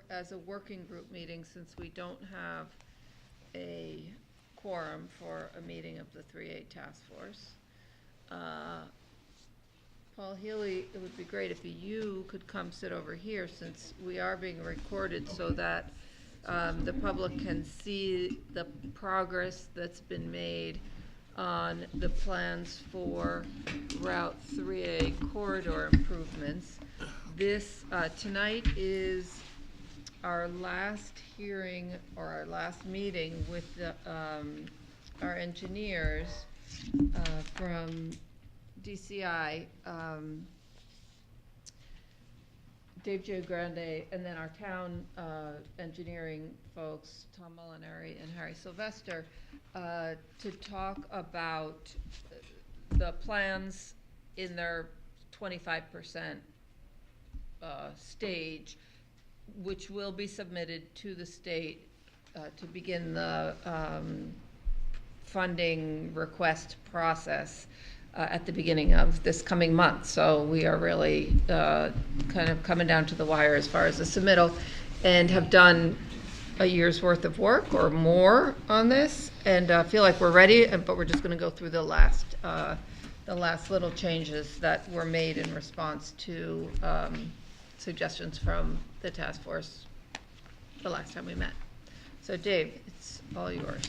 as a working group meeting, since we don't have a quorum for a meeting of the 3A task force. Paul Healy, it would be great if you could come sit over here, since we are being recorded, so that the public can see the progress that's been made on the plans for Route 3A corridor improvements. This, tonight is our last hearing, or our last meeting with the, our engineers from DCI, Dave J. Grande, and then our town engineering folks, Tom Molinari and Harry Sylvester, to talk about the plans in their 25% stage, which will be submitted to the state to begin the funding request process at the beginning of this coming month. So we are really kind of coming down to the wire as far as the submittal, and have done a year's worth of work or more on this, and feel like we're ready, but we're just going to go through the last little changes that were made in response to suggestions from the task force the last time we met. So Dave, it's all yours.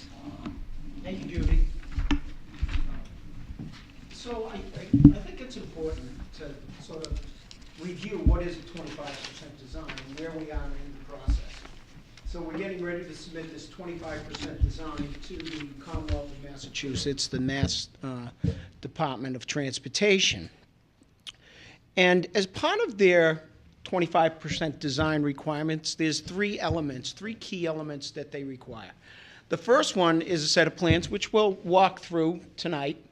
Thank you, Judy. So I think it's important to sort of review what is a 25% design and where we are in the process. So we're getting ready to submit this 25% design to the Commonwealth of Massachusetts, the Mass Department of Transportation. And as part of their 25% design requirements, there's three key elements that they require. The first one is a set of plans, which we'll walk through tonight.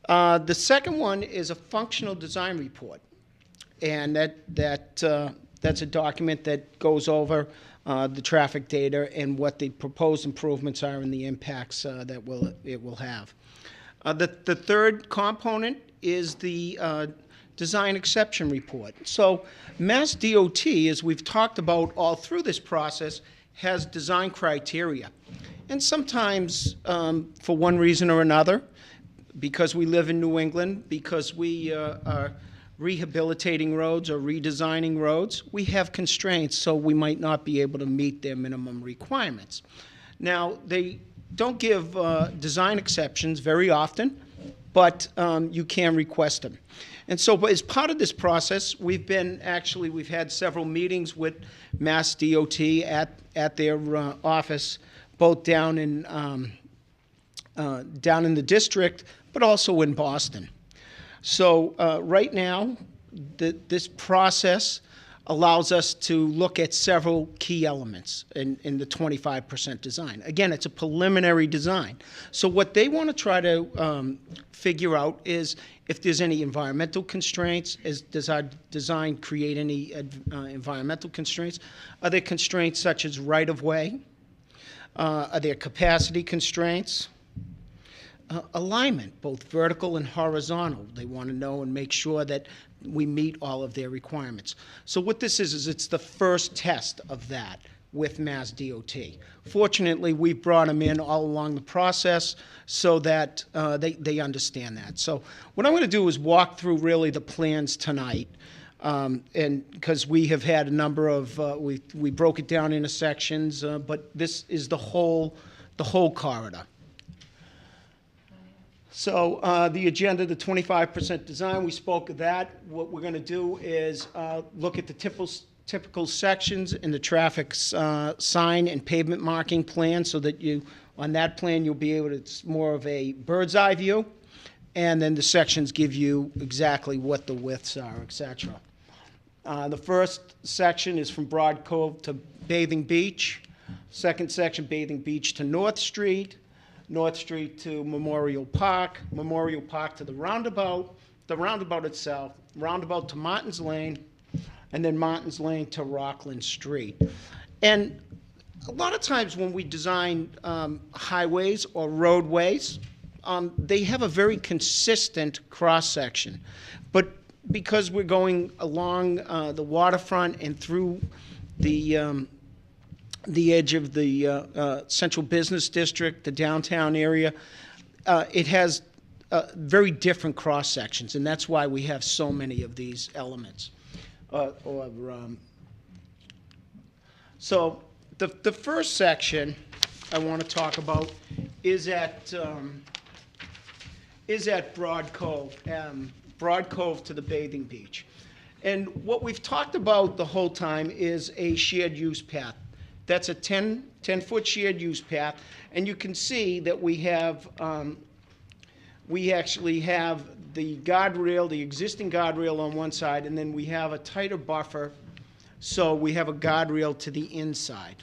The second one is a functional design report, and that's a document that goes over the traffic data and what the proposed improvements are and the impacts that it will have. The third component is the design exception report. So Mass DOT, as we've talked about all through this process, has design criteria. And sometimes, for one reason or another, because we live in New England, because we are rehabilitating roads or redesigning roads, we have constraints, so we might not be able to meet their minimum requirements. Now, they don't give design exceptions very often, but you can request them. And so as part of this process, we've had several meetings with Mass DOT at their office, both down in the district, but also in Boston. So right now, this process allows us to look at several key elements in the 25% design. Again, it's a preliminary design. So what they want to try to figure out is if there's any environmental constraints. Does our design create any environmental constraints? Are there constraints such as right-of-way? Are there capacity constraints? Alignment, both vertical and horizontal. They want to know and make sure that we meet all of their requirements. So what this is it's the first test of that with Mass DOT. Fortunately, we've brought them in all along the process so that they understand that. So what I'm going to do is walk through really the plans tonight. And because we have had a number of, we broke it down into sections, but this is the whole corridor. So the agenda, the 25% design, we spoke of that. What we're going to do is look at the typical sections in the traffic sign and pavement marking plan, so that on that plan you'll be able to, it's more of a bird's eye view, and then the sections give you exactly what the widths are, etc. The first section is from Broad Cove to Bathing Beach. Second section, Bathing Beach to North Street. North Street to Memorial Park to the roundabout itself, roundabout to Martin's Lane, and then Martin's Lane to Rockland Street. And a lot of times when we design highways or roadways, they have a very consistent cross-section. But because we're going along the waterfront and through the edge of the central business district, the downtown area. It has very different cross sections, and that's why we have so many of these elements. So the first section I want to talk about is at Broad Cove, Broad Cove to the bathing beach. And what we've talked about the whole time is a shared use path. That's a 10-foot shared use path, and you can see that we actually have the guardrail, the existing guardrail on one side, and then we have a tighter buffer, so we have a guardrail to the inside.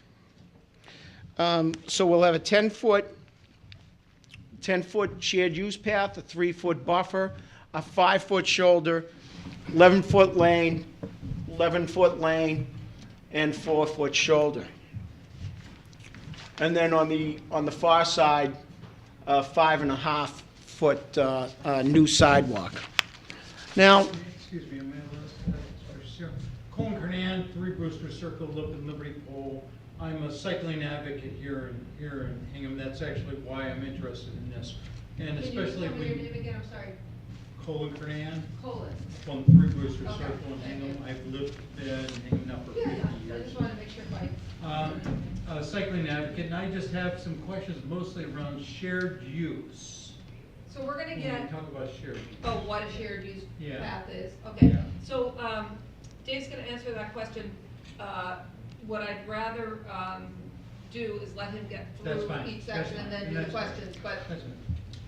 So we'll have a 10-foot shared use path, a 3-foot buffer, a 5-foot shoulder, 11-foot lane, 11-foot lane, and 4-foot shoulder. And then on the far side, 5.5-foot new sidewalk. Now, excuse me, I'm Colin Kernan, 3 Brewster Circle, live in Liberty Pole. I'm a cycling advocate here in Hingham. That's actually why I'm interested in this, and especially Can you tell me your name again? I'm sorry. Colin Kernan. Colin. From 3 Brewster Okay. Circle in Hingham. I've lived in Hingham now for 50 I years. just wanted to make sure if A cycling advocate, and I just have some questions mostly around shared use. So we're gonna When we get, talk about shared use. oh, what a shared use Yeah. path is, okay. Yeah. So, Dave's gonna answer that question. What I'd rather, do is let him get That's through fine. each That's section and fine. then do the That's fine. questions, but That's it.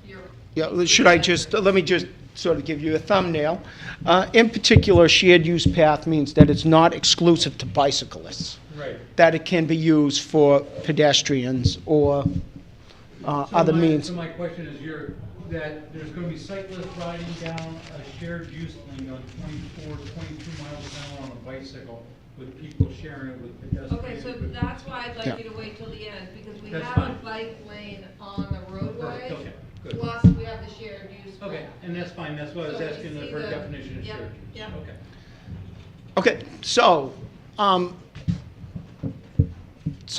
you're. yeah, should I just, let me just sort of give you a thumbnail. In particular, shared use path means that it's not exclusive to bicyclists. Right. That it can be used for pedestrians or other means. So my question is, that there's gonna be cyclists riding down a shared use lane on 22 miles an hour on a bicycle with people sharing it with pedestrians. Okay, so that's why I'd Yeah. like you to wait till the end, because we That's have fine. a bike lane on the roadway. Perfect, okay, good. Plus, we have the shared use. Okay, and that's fine, that's what I was So you asking see for the- definition of yep, shared use. yep. Okay. Okay, so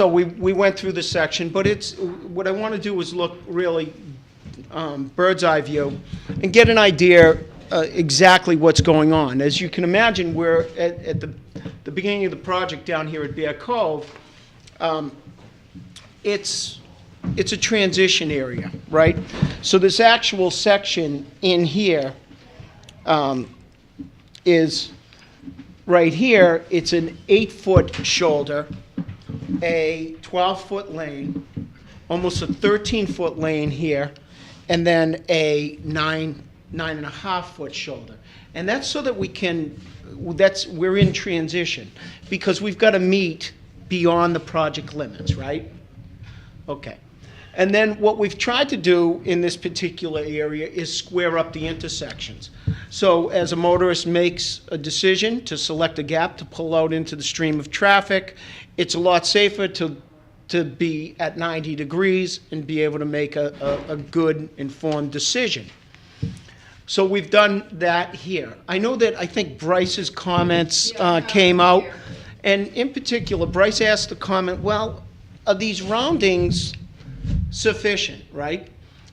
we went through the section, but it's, what I want to do is look really bird's eye view and get an idea exactly what's going on. As you can imagine, we're at the beginning of the project down here at Bear Cove. It's a transition area, right? So this actual section in here is right here. It's an 8-foot shoulder, a 12-foot lane, almost a 13-foot lane here, and then a 9.5-foot shoulder. And that's so that we're in transition, because we've got to meet beyond the project limits, right? Okay. And then what we've tried to do in this particular area is square up the intersections. So as a motorist makes a decision to select a gap to pull out into the stream of traffic, it's a lot safer to be at 90 degrees and be able to make a good informed decision. So we've done that here. I think Bryce's comments came out. Here. And in particular, Bryce asked the comment, well, are these roundings sufficient, right?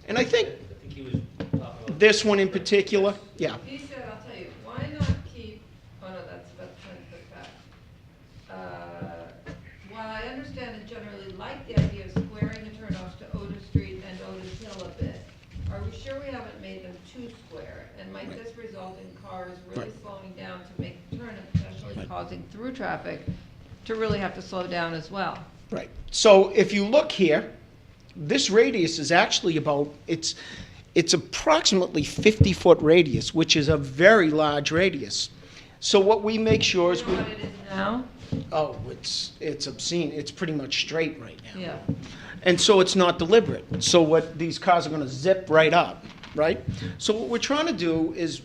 And I think he was talking about. this one in particular, yeah. He said, I'll tell you, why not keep, oh no, that's 20 foot back. While I understand and generally like the idea of squaring the turnoffs to Otis Street and Otis Hill a bit, are we sure we haven't made them too square? And might this result in cars really slowing down to make the turn and potentially causing through traffic to really have to slow down as well? Right. So if you look here, this radius is actually it's approximately 50-foot radius, which is a very large radius. So what we make sure is You know what it is now? it's obscene. It's pretty much straight right now. Yeah. And so it's not deliberate. So what these cars are going to zip right up, right? So what we're trying to do is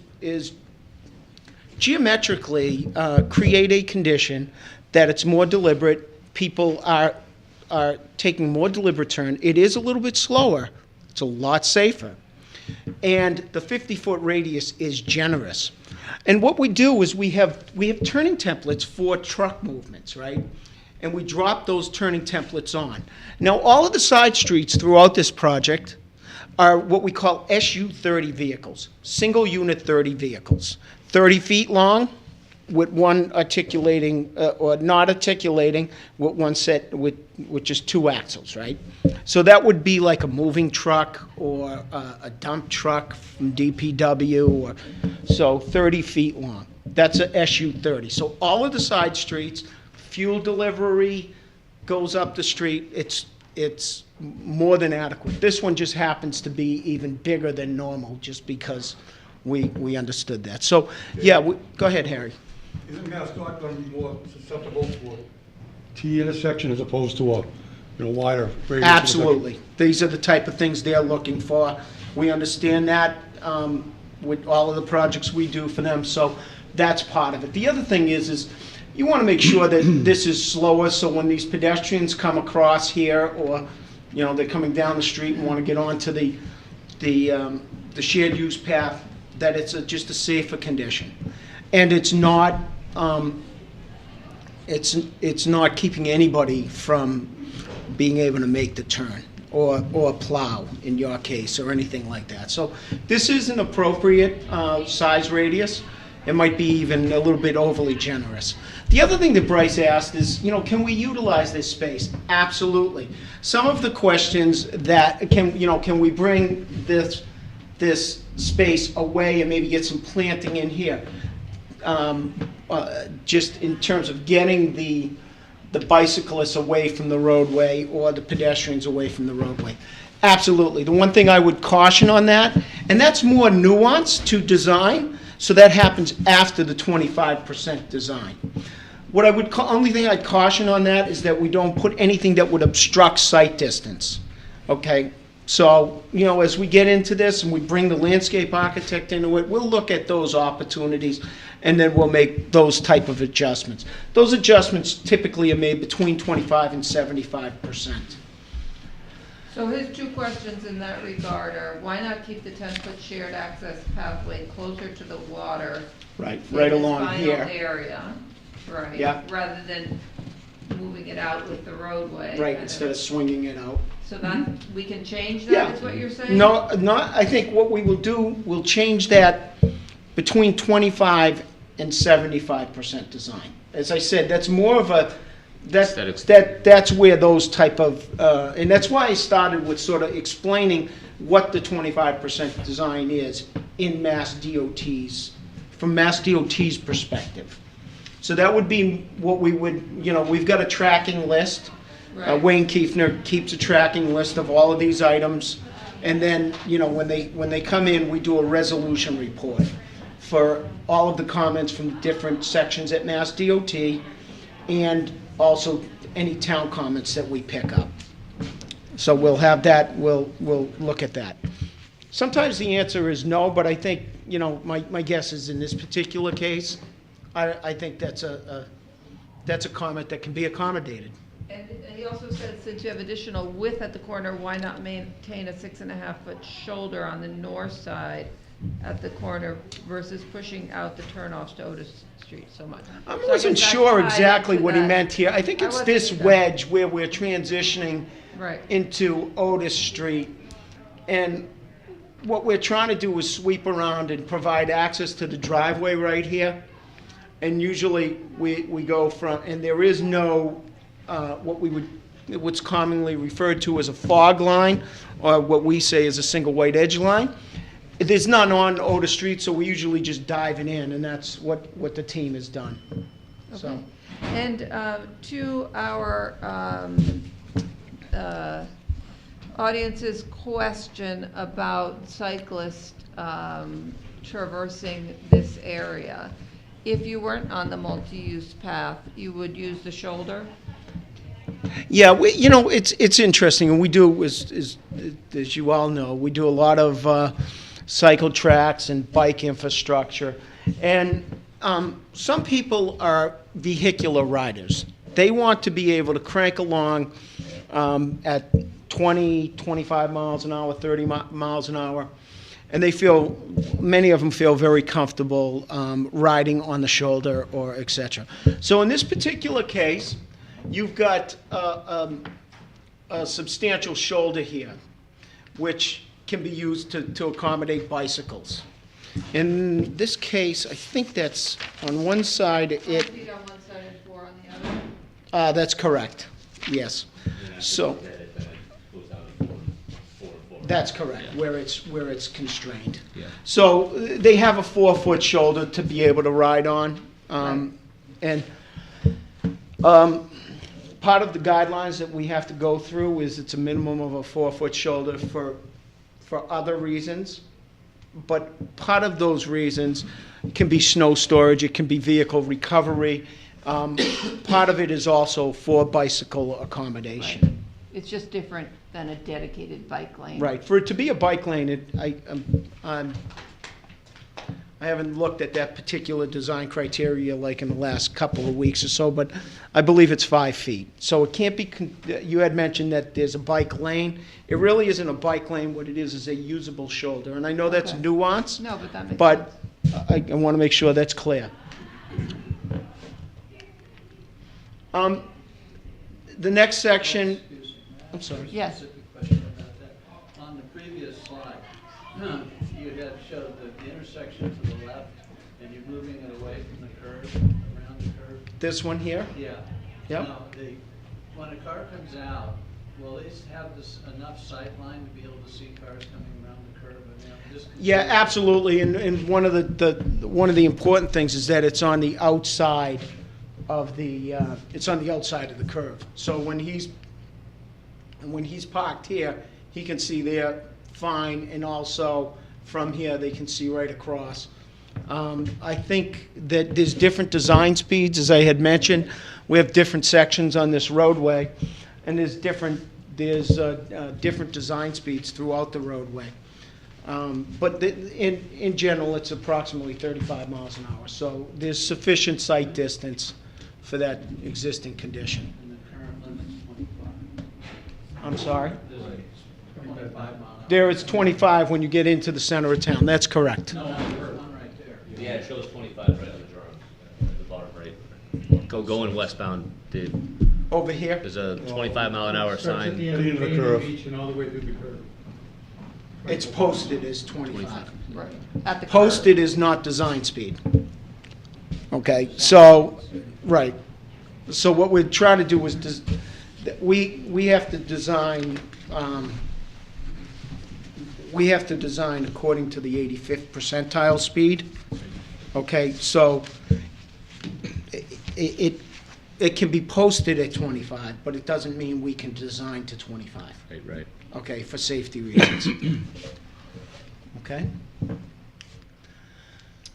geometrically create a condition that it's more deliberate. People are taking more deliberate turn. It is a little bit slower. It's a lot safer. And the 50-foot radius is generous. And what we do is we have turning templates for truck movements, right? And we drop those turning templates on. Now, all of the side streets throughout this project are what we call SU-30 vehicles, single unit 30 vehicles, 30 feet long, with one articulating, or not articulating, with one set, with just two axles, right? So that would be like a moving truck or a dump truck from DPW, or, so 30 feet long. That's a SU-30. So all of the side streets, fuel delivery goes up the street, it's more than adequate. This one just happens to be even bigger than normal, just because we understood that. So, yeah, go ahead, Harry. Isn't MassDOT going to be more susceptible for T intersection as opposed to a, wider radius? Absolutely. These are the type of things they're looking for. We understand that with all of the projects we do for them, so that's part of it. The other thing is you want to make sure that this is slower, so when these pedestrians come across here, or they're coming down the street and want to get onto the shared use path, that it's just a safer condition. And it's not keeping anybody from being able to make the turn or plow in your case, or anything like that. So this is an appropriate size radius. It might be even a little bit overly generous. The other thing that Bryce asked is, can we utilize this space? Absolutely. Some of the questions that can we bring this space away and maybe get some planting in here? Just in terms of getting the bicyclists away from the roadway, or the pedestrians away from the roadway. Absolutely. The one thing I would caution on that, and that's more nuanced to design, so that happens after the 25% design. What I would only thing I'd caution on that is that we don't put anything that would obstruct sight distance. Okay? So, as we get into this and we bring the landscape architect into it, we'll look at those opportunities, and then we'll make those type of adjustments. Those adjustments typically are made between 25 and 75%. So his two questions in that regard are, why not keep the 10-foot shared access pathway closer to the water? Right in along this here. final area, right? Yeah. Rather than moving it out with the roadway. Right, instead of swinging it out. So that, we can change Yeah. that, is what you're saying? No, I think what we will do, we'll change that between 25 and 75% design. As I said, that's more of a, that's where those type of, and that's why I started with sort of explaining what the 25% design is in Mass DOT's, from Mass DOT's perspective. So that would be what we would, we've got a tracking list. Right. Wayne Kiefner keeps a tracking list of all of these items, and then, when they come in, we do a resolution report for all of the comments from different sections at Mass DOT, and also any town comments that we pick up. So we'll have that, we'll look at that. Sometimes the answer is no, but I think, my guess is in this particular case, I think that's a comment that can be accommodated. And he also said, since you have additional width at the corner, why not maintain a 6.5-foot shoulder on the north side at the corner versus pushing out the turnoffs to Otis Street so much? I So wasn't guess sure that's tied exactly into what he that. meant here. I think I it's wasn't this either. wedge where we're transitioning Right. into Otis Street. And what we're trying to do is sweep around and provide access to the driveway right here. And usually we go from, and there is no, what's commonly referred to as a fog line, or what we say is a single white edge line. There's none on Otis Street, so we usually just dive it in, and that's what the team has done. So. Okay. And to our audience's question about cyclists traversing this area, if you weren't on the multi-use path, you would use the shoulder? Yeah, it's interesting, and we do, as you all know, we do a lot of cycle tracks and bike infrastructure, and some people are vehicular riders. They want to be able to crank along at 20, 25 miles an hour, 30 miles an hour, and many of them feel very comfortable riding on the shoulder or et cetera. So in this particular case, you've got a substantial shoulder here, which can be used to accommodate bicycles. In this case, I think that's on one side, 5 feet on one side and 4 on the other? that's correct, yes. So, that's correct, where it's constrained. Yeah. So they have a 4-foot shoulder to be able to ride on. And part of the guidelines that we have to go through is it's a minimum of a 4-foot shoulder for other reasons. But part of those reasons can be snow storage, it can be vehicle recovery. Part of it is also for bicycle accommodation. It's just different than a dedicated bike lane. Right, for it to be a bike lane, I haven't looked at that particular design criteria like in the last couple of weeks or so, but I believe it's 5 feet. So it can't be, you had mentioned that there's a bike lane. It really isn't a bike lane, what it is a usable shoulder. And I know that's Okay. nuanced, No, but that makes sense. but I want to make sure that's clear. The next section, Excuse me, may I I'm sorry. ask a Yes. specific question about that? On the previous slide, you had showed the intersection to the left, and you're moving it away from the curve, around the curve. this one here, Yeah. Yep. Now, when a car comes out, will it have enough sight line to be able to see cars coming around the curve? I mean, I'm just yeah, concerned- absolutely, and one of the important things is that it's on the outside of the, it's on the outside of the curve. So when he's parked here, he can see there fine, and also from here, they can see right across. I think that there's different design speeds, as I had mentioned. We have different sections on this roadway, and there's different design speeds throughout the roadway. But in general, it's approximately 35 miles an hour. So there's sufficient sight distance for that existing condition. And the current limit's 25. I'm sorry? There's a 25 mile an hour. There it's 25 when you get into the center of town. That's correct. No, there's one right there. Yeah, it shows 25 right on the drawing, at the bottom right. Going westbound, Over here? there's a 25 mile an hour Starts at the sign. end At the end of the of the curve. beach and all the way through the curve. It's posted as 25. Right, at the curve. Posted is not design speed. Okay, so, right. So what we're trying to do is, we have to design, according to the 85th percentile speed. Okay, so it can be posted at 25, but it doesn't mean we can design to 25. Right. Okay, for safety reasons. Okay?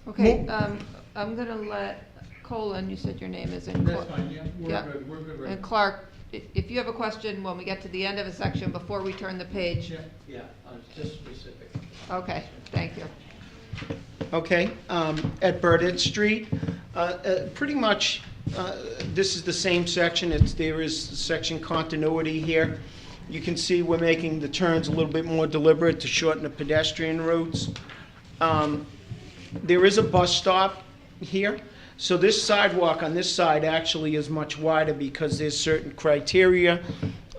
Okay, I'm gonna let Colin, you said your name is in. That's fine, yeah, Yeah. we're good right And now. Clark, if you have a question when we get to the end of a section, before we turn the page. Yeah. Yeah, just specific. Okay, thank you. Okay, at Burton Street, pretty much, this is the same section, there is section continuity here. You can see we're making the turns a little bit more deliberate to shorten the pedestrian routes. There is a bus stop here, so this sidewalk on this side actually is much wider because there's certain criteria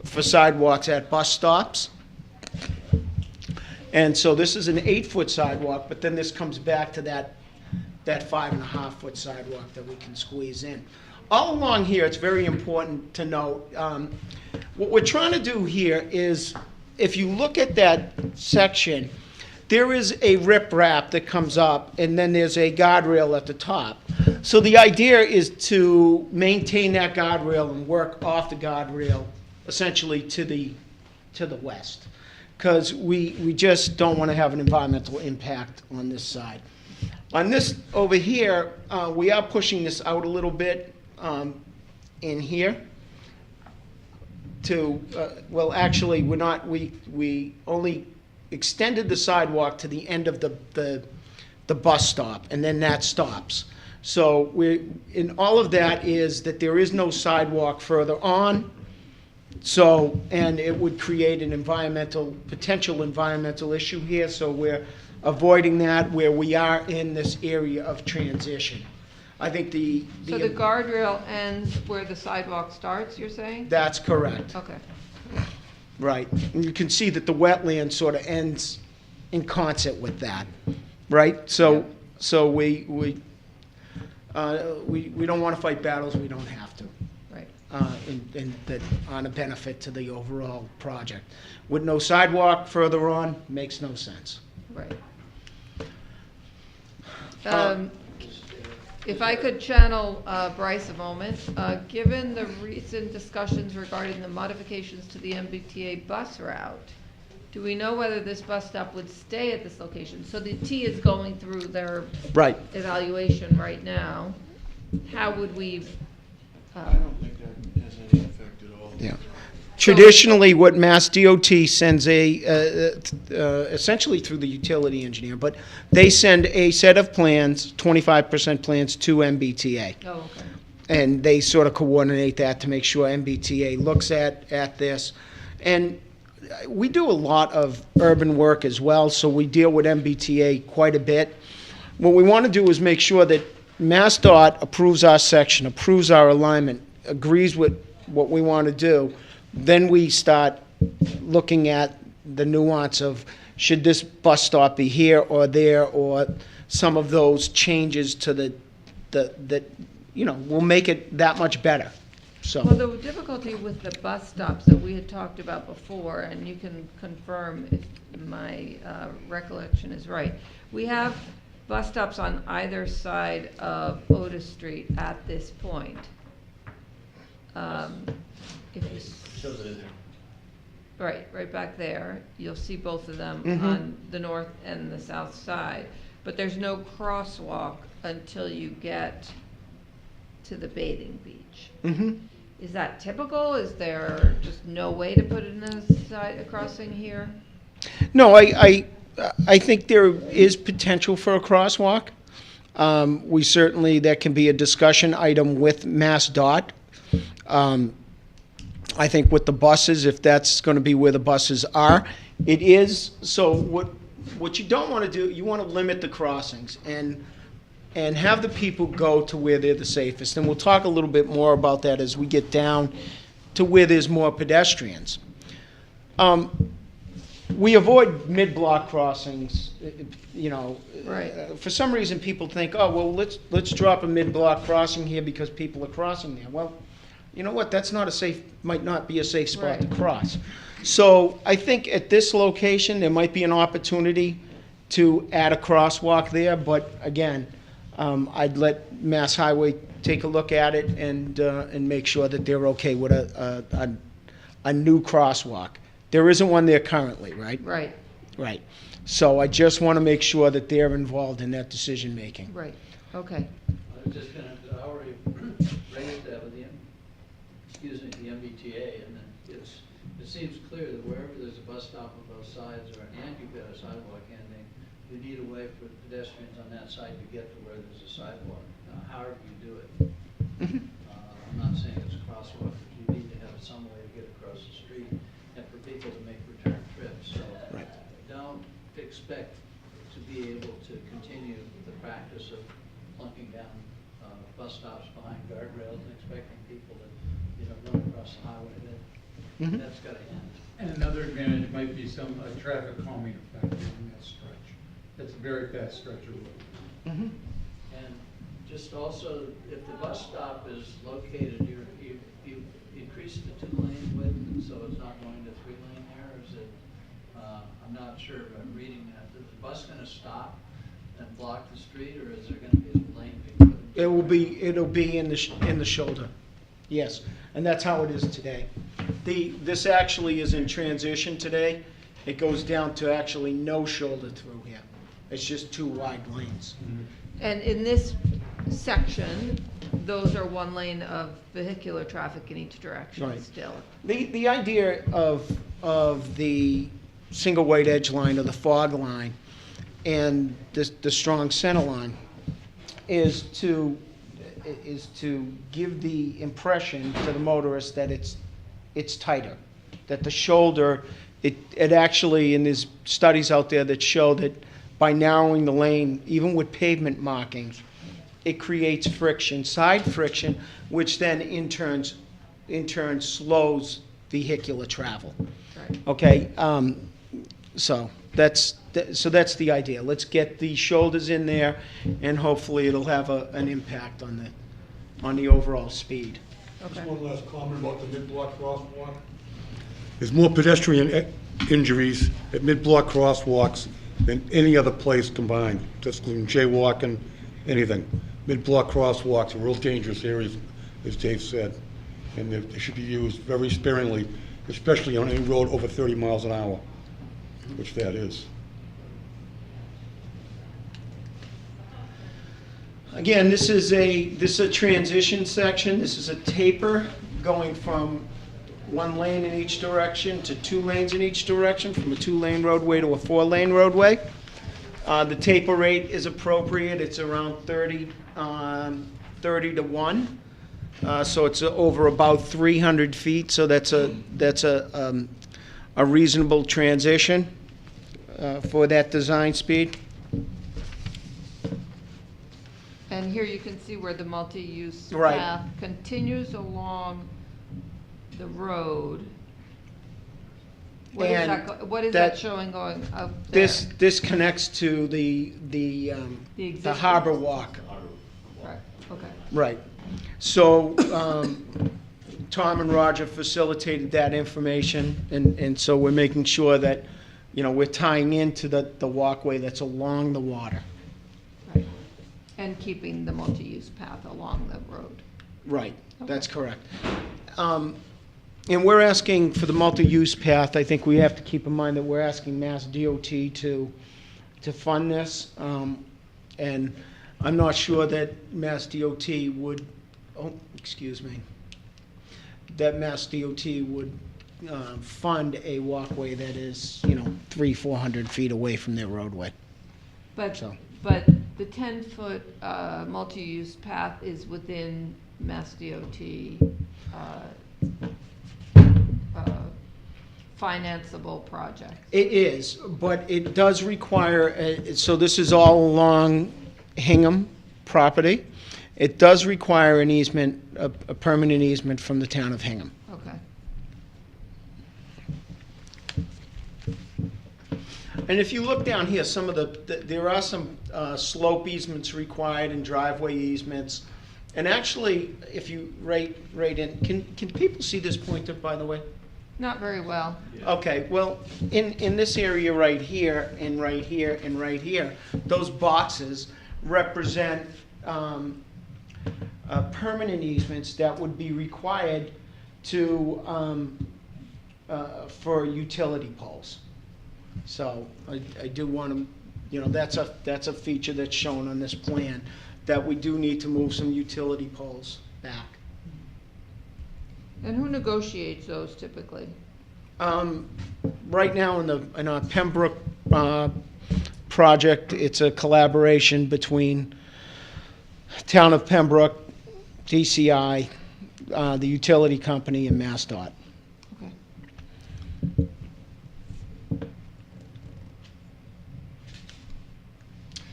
for sidewalks at bus stops. And so this is an 8-foot sidewalk, but then this comes back to that 5.5-foot sidewalk that we can squeeze in. All along here, it's very important to note, what we're trying to do here is, if you look at that section, there is a riprap that comes up, and then there's a guardrail at the top. So the idea is to maintain that guardrail and work off the guardrail, essentially to the west, because we just don't want to have an environmental impact on this side. On this over here, we are pushing this out a little bit in here to, well, actually, we're not, we only extended the sidewalk to the end of the bus stop, and then that stops. So in all of that is that there is no sidewalk further on. So, and it would create an potential environmental issue here, so we're avoiding that where we are in this area of transition. I think So the guardrail ends where the sidewalk starts, you're saying? that's correct. Okay, Right, and you can see that the wetland sort of ends in concert with that, right? So, so we don't want to fight battles we don't have to, right. and that on a benefit to the overall project. With no sidewalk further on, makes no sense. Right. If I could channel Bryce a moment, given the recent discussions regarding the modifications to the MBTA bus route, do we know whether this bus stop would stay at this location? So the T is going through their Right. evaluation right now. How would we? I don't think that has any effect at all. Yeah. Traditionally, what Mass DOT sends essentially through the utility engineer, but they send a set of plans, 25% plans to MBTA. Oh, okay. And they sort of coordinate that to make sure MBTA looks at this. And we do a lot of urban work as well, so we deal with MBTA quite a bit. What we want to do is make sure that MassDOT approves our section, approves our alignment, agrees with what we want to do. Then we start looking at the nuance of should this bus stop be here or there, or some of those changes to that will make it that much better. So. Well, the difficulty with the bus stops that we had talked about before, and you can confirm if my recollection is right, we have bus stops on either side of Otis Street at this point. If you Shows it in there. right back there, you'll see both of them Mhm. on the north and the south side. But there's no crosswalk until you get to the bathing beach. Mm-hmm. Is that typical? Is there just no way to put in a crossing here? No, I think there is potential for a crosswalk. We certainly, that can be a discussion item with MassDOT. I think with the buses, if that's going to be where the buses are, it is. So what you don't want to do, you want to limit the crossings and have the people go to where they're the safest. And we'll talk a little bit more about that as we get down to where there's more pedestrians. We avoid mid-block crossings, Right. For some reason, people think, oh, well, let's drop a mid-block crossing here because people are crossing there. Well, you know what, that's not might not be a safe spot to Right. cross. So I think at this location, there might be an opportunity to add a crosswalk there, but again, I'd let Mass Highway take a look at it and make sure that they're okay with a new crosswalk. There isn't one there currently, right? Right, Right. So I just want to make sure that they're involved in that decision-making. right, okay. I was just gonna, I already raised that with the MBTA, and it seems clear that wherever there's a bus stop on both sides, and you've got a sidewalk ending, you need a way for pedestrians on that side to get to where there's a sidewalk, however you do it. I'm not saying it's a crosswalk, but you need to have some way to get across the street and for people to make return trips. So Right. don't expect to be able to continue the practice of plunking down bus stops behind guardrails and expecting people to, run across the highway. That's got to end. And another advantage might be a traffic calming effect on that stretch. That's a very fast stretch of road. Mhm. And just also, if the bus stop is located, you increase the 2-lane width, and so it's not going to 3-lane there, or is it, I'm not sure if I'm reading that. Is the bus going to stop and block the street, or is there going to be a lane being put in? It'll be in the shoulder, yes, and that's how it is today. This actually is in transition today. It goes down to actually no shoulder through here. It's just 2 wide lanes. And in this section, those are 1 lane of vehicular traffic in each direction Right. still. The idea of the single white edge line or the fog line and the strong center line is to give the impression to the motorist that it's tighter, that the shoulder, it actually, and there's studies out there that show that by narrowing the lane, even with pavement markings, it creates friction, side friction, which then in turn slows vehicular travel. Right. Okay, so that's the idea. Let's get the shoulders in there, and hopefully it'll have an impact on the overall speed. Okay. Just one last comment about the mid-block crosswalk. There's more pedestrian injuries at mid-block crosswalks than any other place combined, just including jaywalking, anything. Mid-block crosswalks are real dangerous areas, as Dave said, and they should be used very sparingly, especially on any road over 30 miles an hour, which that is. Again, this is a transition section. This is a taper going from one lane in each direction to 2 lanes in each direction, from a 2-lane roadway to a 4-lane roadway. The taper rate is appropriate. It's around 30 to 1. So it's over about 300 feet. So that's a reasonable transition for that design speed. And here you can see where the multi-use Right. path continues along the road. What is And what is that- that showing going up there? This connects to the existing- harbor walk. Right, okay. Right. So, Tom and Roger facilitated that information, and so we're making sure that, we're tying into the walkway that's along the water. Right. And keeping the multi-use path along the road. Right, that's Okay. correct. And we're asking for the multi-use path. I think we have to keep in mind that we're asking Mass DOT to fund this. And I'm not sure that Mass DOT would, that Mass DOT would fund a walkway that is, 300-400 feet away from their roadway. But, So- but the 10-foot multi-use path is within Mass DOT financeable project. It is, but it does require, so this is all along Hingham property. It does require an easement, a permanent easement from the town of Hingham. Okay. And if you look down here, some of there are some slope easements required and driveway easements. And actually, if you right in, can people see this pointer, by the way? Not very well. Okay, well, in this area right here, and right here, and right here, those boxes represent permanent easements that would be required to, for utility poles. So I do want to, that's a feature that's shown on this plan, that we do need to move some utility poles back. And who negotiates those typically? Right now in our Pembroke project, it's a collaboration between Town of Pembroke, DCI, the utility company, and MassDOT. Okay.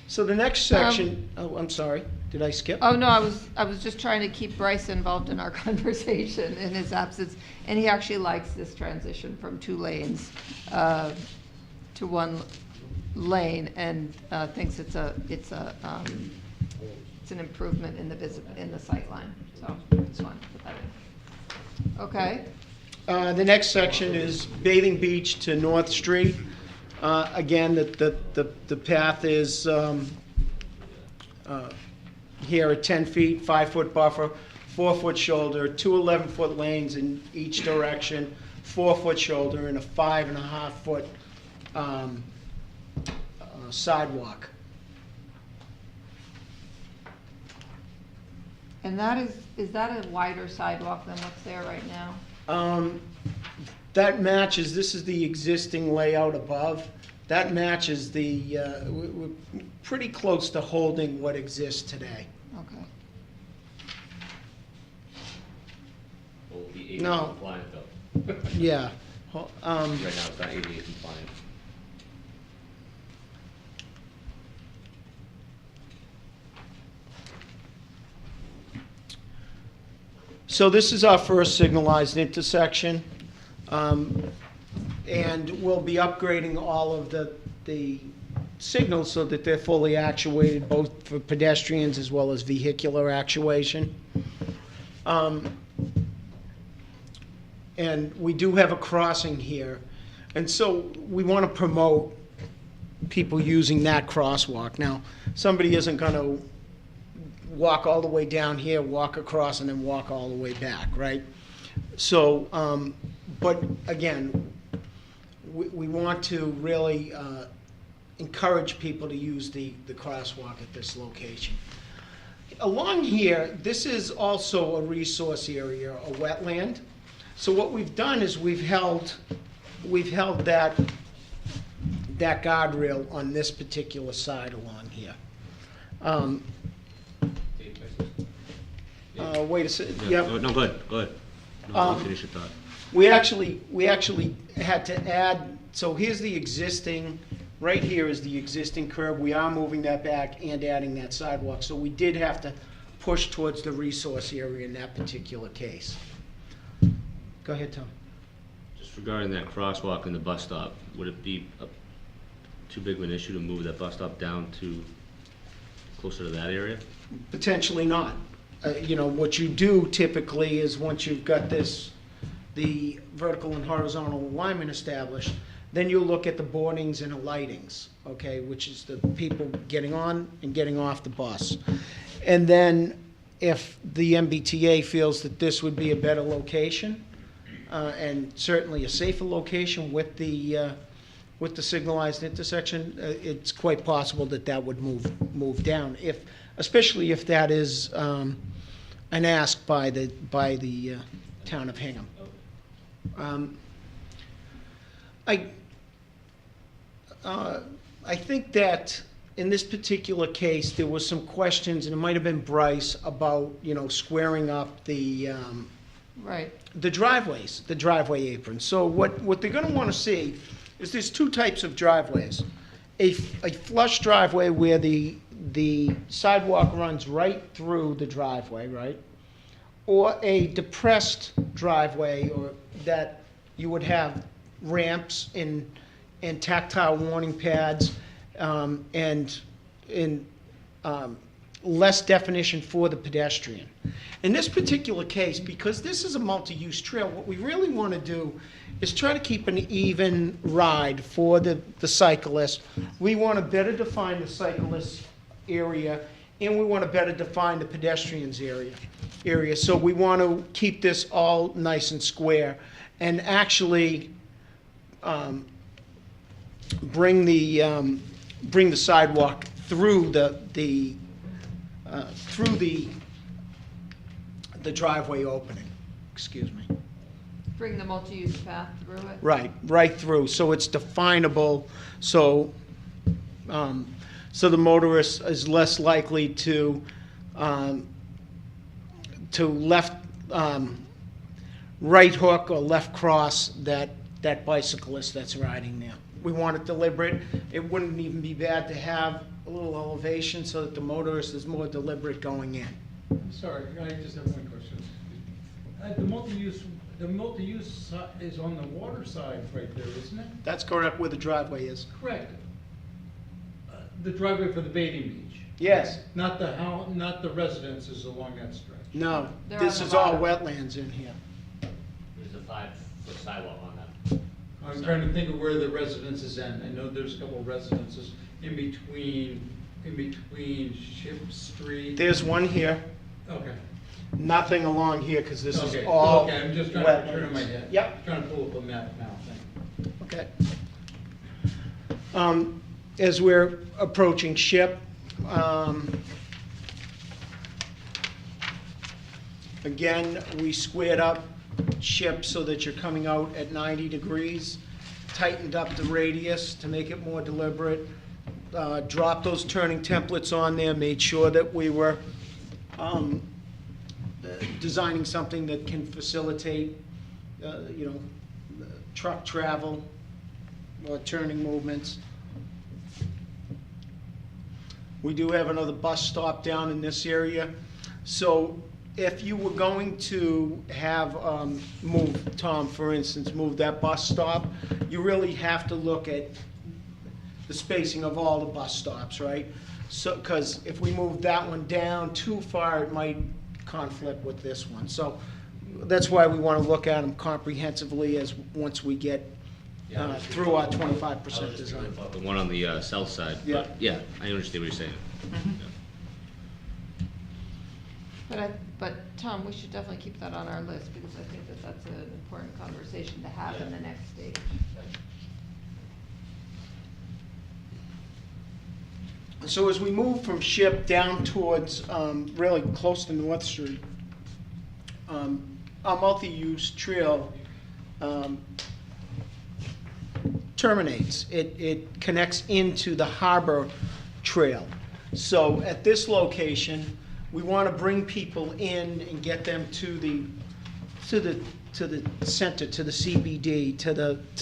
So the next section, I'm sorry, did I skip? Oh, no, I was just trying to keep Bryce involved in our conversation in his absence. And he actually likes this transition from 2 lanes to 1 lane, and thinks it's an improvement in the sight line. So just wanted to put that in. Okay. The next section is Bathing Beach to North Street. Again, the path is here at 10 feet, 5-foot buffer, 4-foot shoulder, 2 11-foot lanes in each direction, 4-foot shoulder, and a 5.5-foot sidewalk. And is that a wider sidewalk than what's there right now? That matches, this is the existing layout above. That matches we're pretty close to holding what exists today. Okay. Will it be ADA No. compliant though? Yeah. Right now it's not ADA compliant. So this is our first signalized intersection. And we'll be upgrading all of the signals so that they're fully actuated, both for pedestrians as well as vehicular actuation. And we do have a crossing here. And so we want to promote people using that crosswalk. Now, somebody isn't going to walk all the way down here, walk across, and then walk all the way back, right? So, but again, we want to really encourage people to use the crosswalk at this location. Along here, this is also a resource area, a wetland. So what we've done is we've held that guardrail on this particular side along here. Wait a second. Yeah. Yep. No, go ahead. No, finish your thought. We actually had to add, so here's the existing, right here is the existing curb. We are moving that back and adding that sidewalk. So we did have to push towards the resource area in that particular case. Go ahead, Tom. Just regarding that crosswalk and the bus stop, would it be too big of an issue to move that bus stop down to closer to that area? Potentially not. You know, what you do typically is once you've got the vertical and horizontal alignment established, then you'll look at the boardings and the lightings, okay, which is the people getting on and getting off the bus. And then if the MBTA feels that this would be a better location, and certainly a safer location with the signalized intersection, it's quite possible that that would move down, especially if that is an ask by the town of Hingham. I think that in this particular case, there was some questions, and it might have been Bryce, about, squaring up the Right. the driveways, the driveway aprons. So what they're gonna wanna see is there's two types of driveways. A flush driveway where the sidewalk runs right through the driveway, right? Or a depressed driveway, or that you would have ramps and tactile warning pads, and less definition for the pedestrian. In this particular case, because this is a multi-use trail, what we really want to do is try to keep an even ride for the cyclist. We want to better define the cyclist area, and we want to better define the pedestrians area. So we want to keep this all nice and square, and actually bring the sidewalk through the driveway opening. Excuse me. Bring the multi-use path through it. Right through, so it's definable, so the motorist is less likely to right hook or left cross that bicyclist that's riding there. We want it deliberate. It wouldn't even be bad to have a little elevation so that the motorist is more deliberate going in. Sorry, I just have one question. The multi-use is on the water side right there, isn't it? That's correct, where the driveway is. Correct. The driveway for the bathing beach. Yes. Not the residences along that stretch. No, They're this on is the all bottom. wetlands in here. There's a 5-foot sidewalk on that. I'm trying to think of where the residences end. I know there's a couple of residences in between Ship Street. There's one here, Okay. nothing along here, because this is Okay, all okay, I'm just trying to turn in my wetlands. head. Yep. Trying to pull up a map now, thank you. Okay. As we're approaching Ship, again, we squared up Ship so that you're coming out at 90 degrees, tightened up the radius to make it more deliberate, dropped those turning templates on there, made sure that we were designing something that can facilitate, truck travel, turning movements. We do have another bus stop down in this area. So if you were going to have, move, Tom, for instance, move that bus stop, you really have to look at the spacing of all the bus stops, right? So, because if we move that one down too far, it might conflict with this one. So that's why we want to look at them comprehensively as, once we get through our 25% design. The one on the south side. Yeah. But, yeah, I understand what you're saying. Yeah. But Tom, we should definitely keep that on our list, because I think that that's an important conversation to have in the next stage. So as we move from Ship down towards, really close to North Street, our multi-use trail terminates. It connects into the Harbor Trail. So at this location, we want to bring people in and get them to the center, to the CBD, to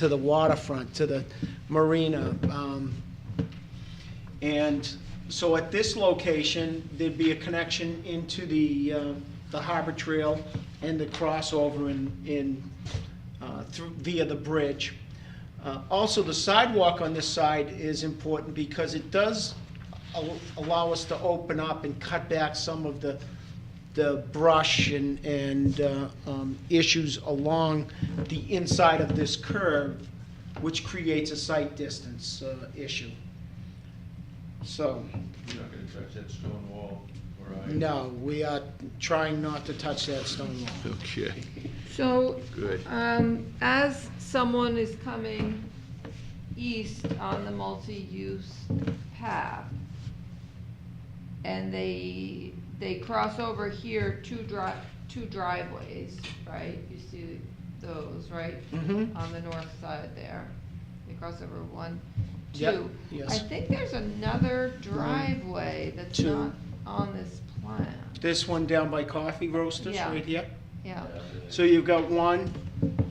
the waterfront, to the marina. And so at this location, there'd be a connection into the Harbor Trail and the crossover via the bridge. Also, the sidewalk on this side is important because it does allow us to open up and cut back some of the brush and issues along the inside of this curve, which creates a sight distance issue. So, You're not gonna touch that stone wall, or are you? no, we are trying not to touch that stone wall. Okay. So, Good. as someone is coming east on the multi-use path, and they cross over here two driveways, right? You see those, right? Mhm. On the north side there. They cross over one, Yep, two. yes. I think there's another driveway that's two. not on this plan. This one down by Coffee Roasters, Yeah. right here. Yeah. So you've got one,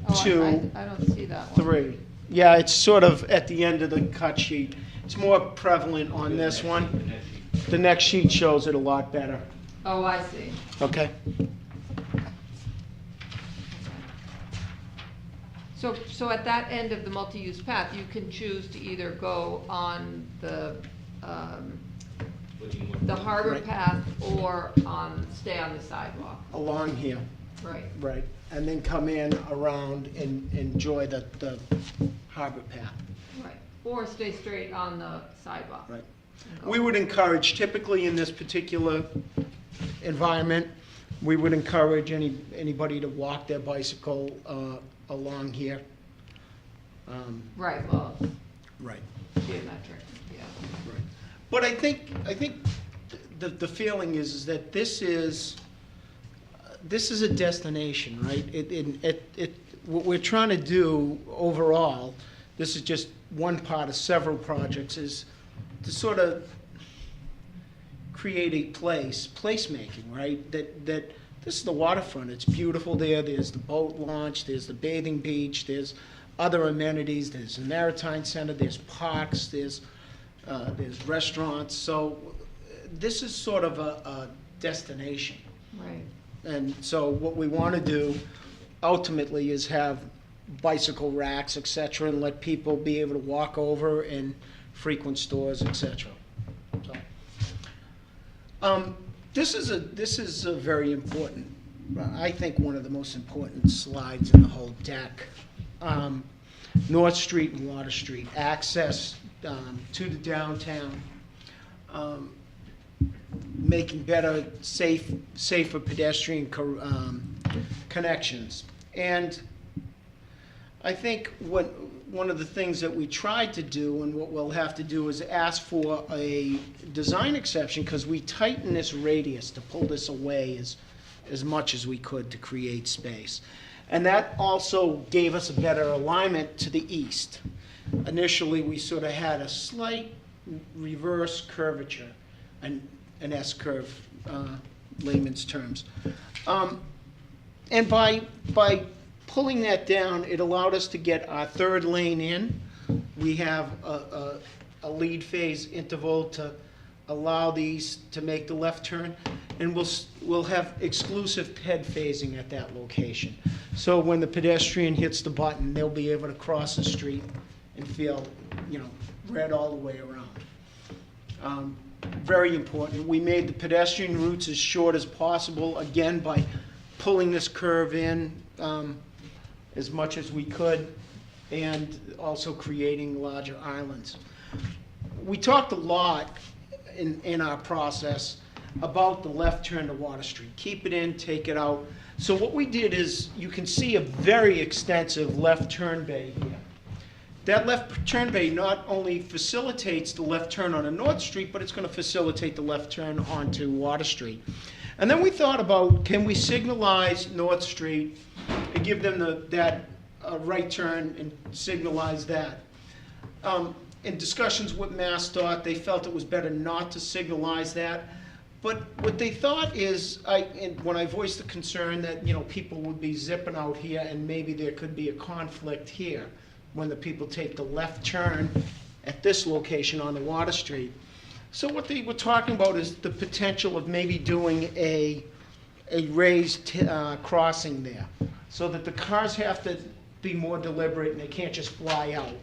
Oh, two, I don't see that one. three. Yeah, it's sort of at the end of the cut sheet. It's more prevalent on this one. The next sheet shows it a lot better. Oh, I see. Okay? So at that end of the multi-use path, you can choose to either go on the harbor Right. path or stay on the sidewalk. Along here, Right. right. And then come in around and enjoy the harbor path. Right. Or stay straight on the sidewalk. Right. and go. We would encourage, typically in this particular environment, we would encourage anybody to walk their bicycle along here. Right, well, Right. geometric, yeah. Right. But I think the feeling is that this is a destination, right? What we're trying to do overall, this is just one part of several projects, is to sort of create a placemaking, right? That this is the waterfront, it's beautiful there, there's the boat launch, there's the bathing beach, there's other amenities, there's a maritime center, there's parks, there's restaurants, so this is sort of a destination. Right. And so what we want to do ultimately is have bicycle racks, et cetera, and let people be able to walk over and frequent stores, et cetera. So, this is a very important, I think one of the most important slides in the whole deck. North Street and Water Street, access to the downtown, making better, safer pedestrian connections. And I think one of the things that we tried to do, and what we'll have to do, is ask for a design exception, because we tighten this radius to pull this away as much as we could to create space. And that also gave us a better alignment to the east. Initially, we sort of had a slight reverse curvature, an S-curve, layman's terms. And by pulling that down, it allowed us to get our third lane in. We have a lead phase interval to allow these to make the left turn. and we'll have exclusive ped phasing at that location. So when the pedestrian hits the button, they'll be able to cross the street and feel, red all the way around. Very important. We made the pedestrian routes as short as possible, again, by pulling this curve in as much as we could, and also creating larger islands. We talked a lot in our process about the left turn to Water Street. Keep it in, take it out. So what we did is, you can see a very extensive left turn bay here. That left turn bay not only facilitates the left turn on a North Street, but it's going to facilitate the left turn onto Water Street. And then we thought about, can we signalize North Street and give them that right turn and signalize that? In discussions with MassDOT, they felt it was better not to signalize that. But what they thought is, when I voiced the concern that, people would be zipping out here and maybe there could be a conflict here when the people take the left turn at this location on the Water Street. So what they were talking about is the potential of maybe doing a raised crossing there, so that the cars have to be more deliberate and they can't just fly out.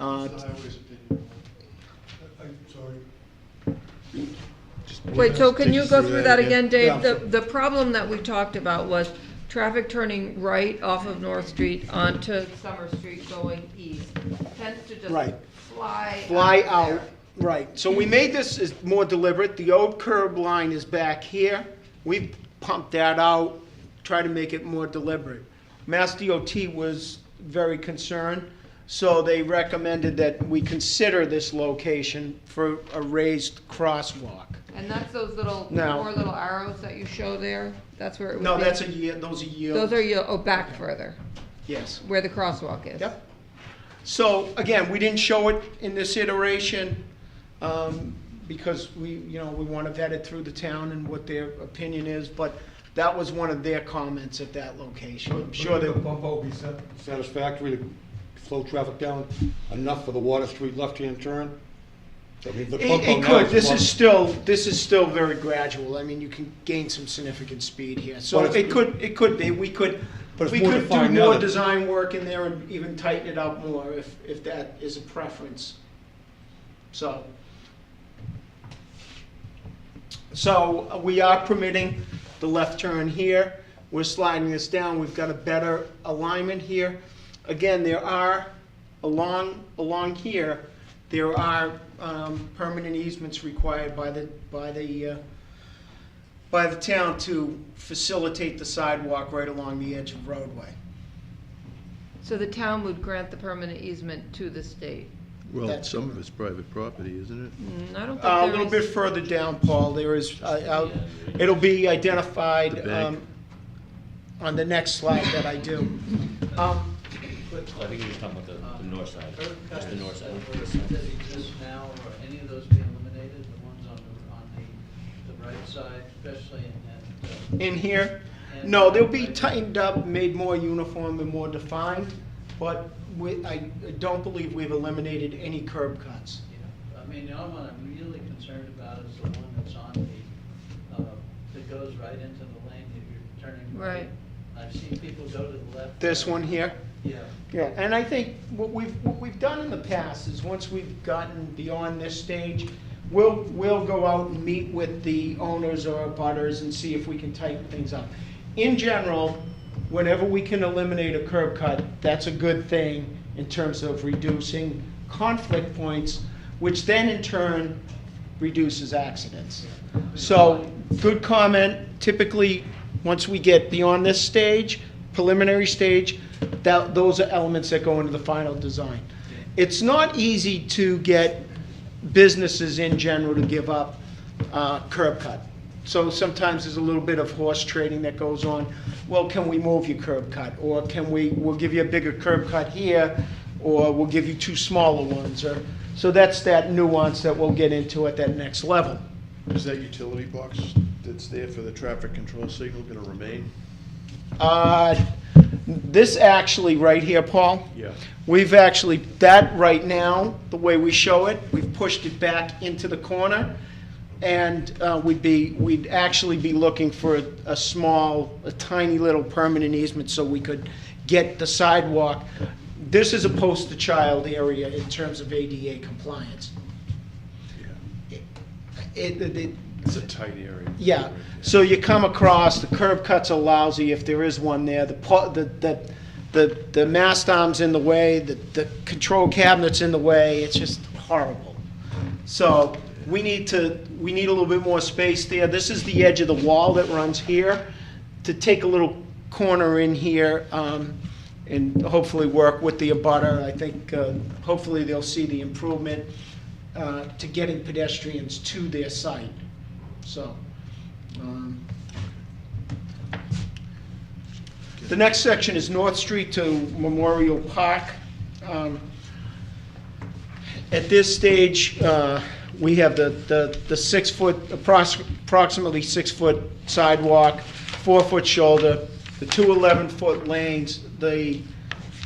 It's the highway's opinion. I'm sorry. Wait, so can you go Say through that again, Dave? Yeah, sure. The problem that we talked about was traffic turning right off of North Street onto Summer Street going east tends to just Right. fly Out, there. right. So we made this as more deliberate. The old curb line is back here. We pumped that out, try to make it more deliberate. Mass DOT was very concerned, so they recommended that we consider this location for a raised crosswalk. And that's those little, No. 4 little arrows that you show there? That's where it would be? No, that's those are yields. Those are back further, Yes. where the crosswalk is. Yep. So, again, we didn't show it in this iteration, because we want to vet it through the town and what their opinion is, but that was one of their comments at that location. I'm sure the that, bump out be satisfactory to slow traffic down enough for the Water Street left-hand turn? I mean, the bump out it now could, is this is still very gradual. I mean, you can gain some significant speed here. So But it's- it could be, we could But it's do more defined now more that- design work in there and even tighten it up more if that is a preference. So we are permitting the left turn here. We're sliding this down. We've got a better alignment here. Again, there are, along here, there are permanent easements required by the town to facilitate the sidewalk right along the edge of roadway. So the town would grant the permanent easement to the state? Well, That's some of it's private property, isn't it? I don't A think little there bit is. further down, Paul, there is, it'll be identified The bank. on the next slide that I do. I think you're just talking about the north side, Curb just the north side. cuts that exist now, or any of those being eliminated, the ones on the right side, especially In here, no, they'll be tightened up, made more uniform and more defined, but I don't believe we've eliminated any curb cuts. I mean, the only one I'm really concerned about is the one that's on that goes right into the lane that you're turning right. Right. I've seen people go to the left. This one here? Yeah. Yeah, and I think what we've done in the past is, once we've gotten beyond this stage, we'll go out and meet with the owners or abutters and see if we can tighten things up. In general, whenever we can eliminate a curb cut, that's a good thing in terms of reducing conflict points, which then in turn reduces accidents. So, good comment. Typically, once we get beyond this stage, preliminary stage, those are elements that go into the final design. It's not easy to get businesses in general to give up curb cut. So sometimes there's a little bit of horse trading that goes on. Well, can we move your curb cut? Or we'll give you a bigger curb cut here, or we'll give you 2 smaller ones. So that's that nuance that we'll get into at that next level. Is that utility box that's there for the traffic control signal gonna remain? This actually right here, Paul, Yeah. we've actually, that right now, the way we show it, we've pushed it back into the corner. And we'd actually be looking for a tiny little permanent easement so we could get the sidewalk. This is a poster child area in terms of ADA compliance. It's a tight area. Yeah, so you come across, the curb cuts are lousy if there is one there, the mast arm's in the way, the control cabinet's in the way, it's just horrible. So we need a little bit more space there. This is the edge of the wall that runs here, to take a little corner in here, and hopefully work with the abutter. I think hopefully they'll see the improvement to getting pedestrians to their site. So, the next section is North Street to Memorial Park. At this stage, we have the 6 foot, approximately 6 foot sidewalk, 4 foot shoulder, the two 11-foot lanes, the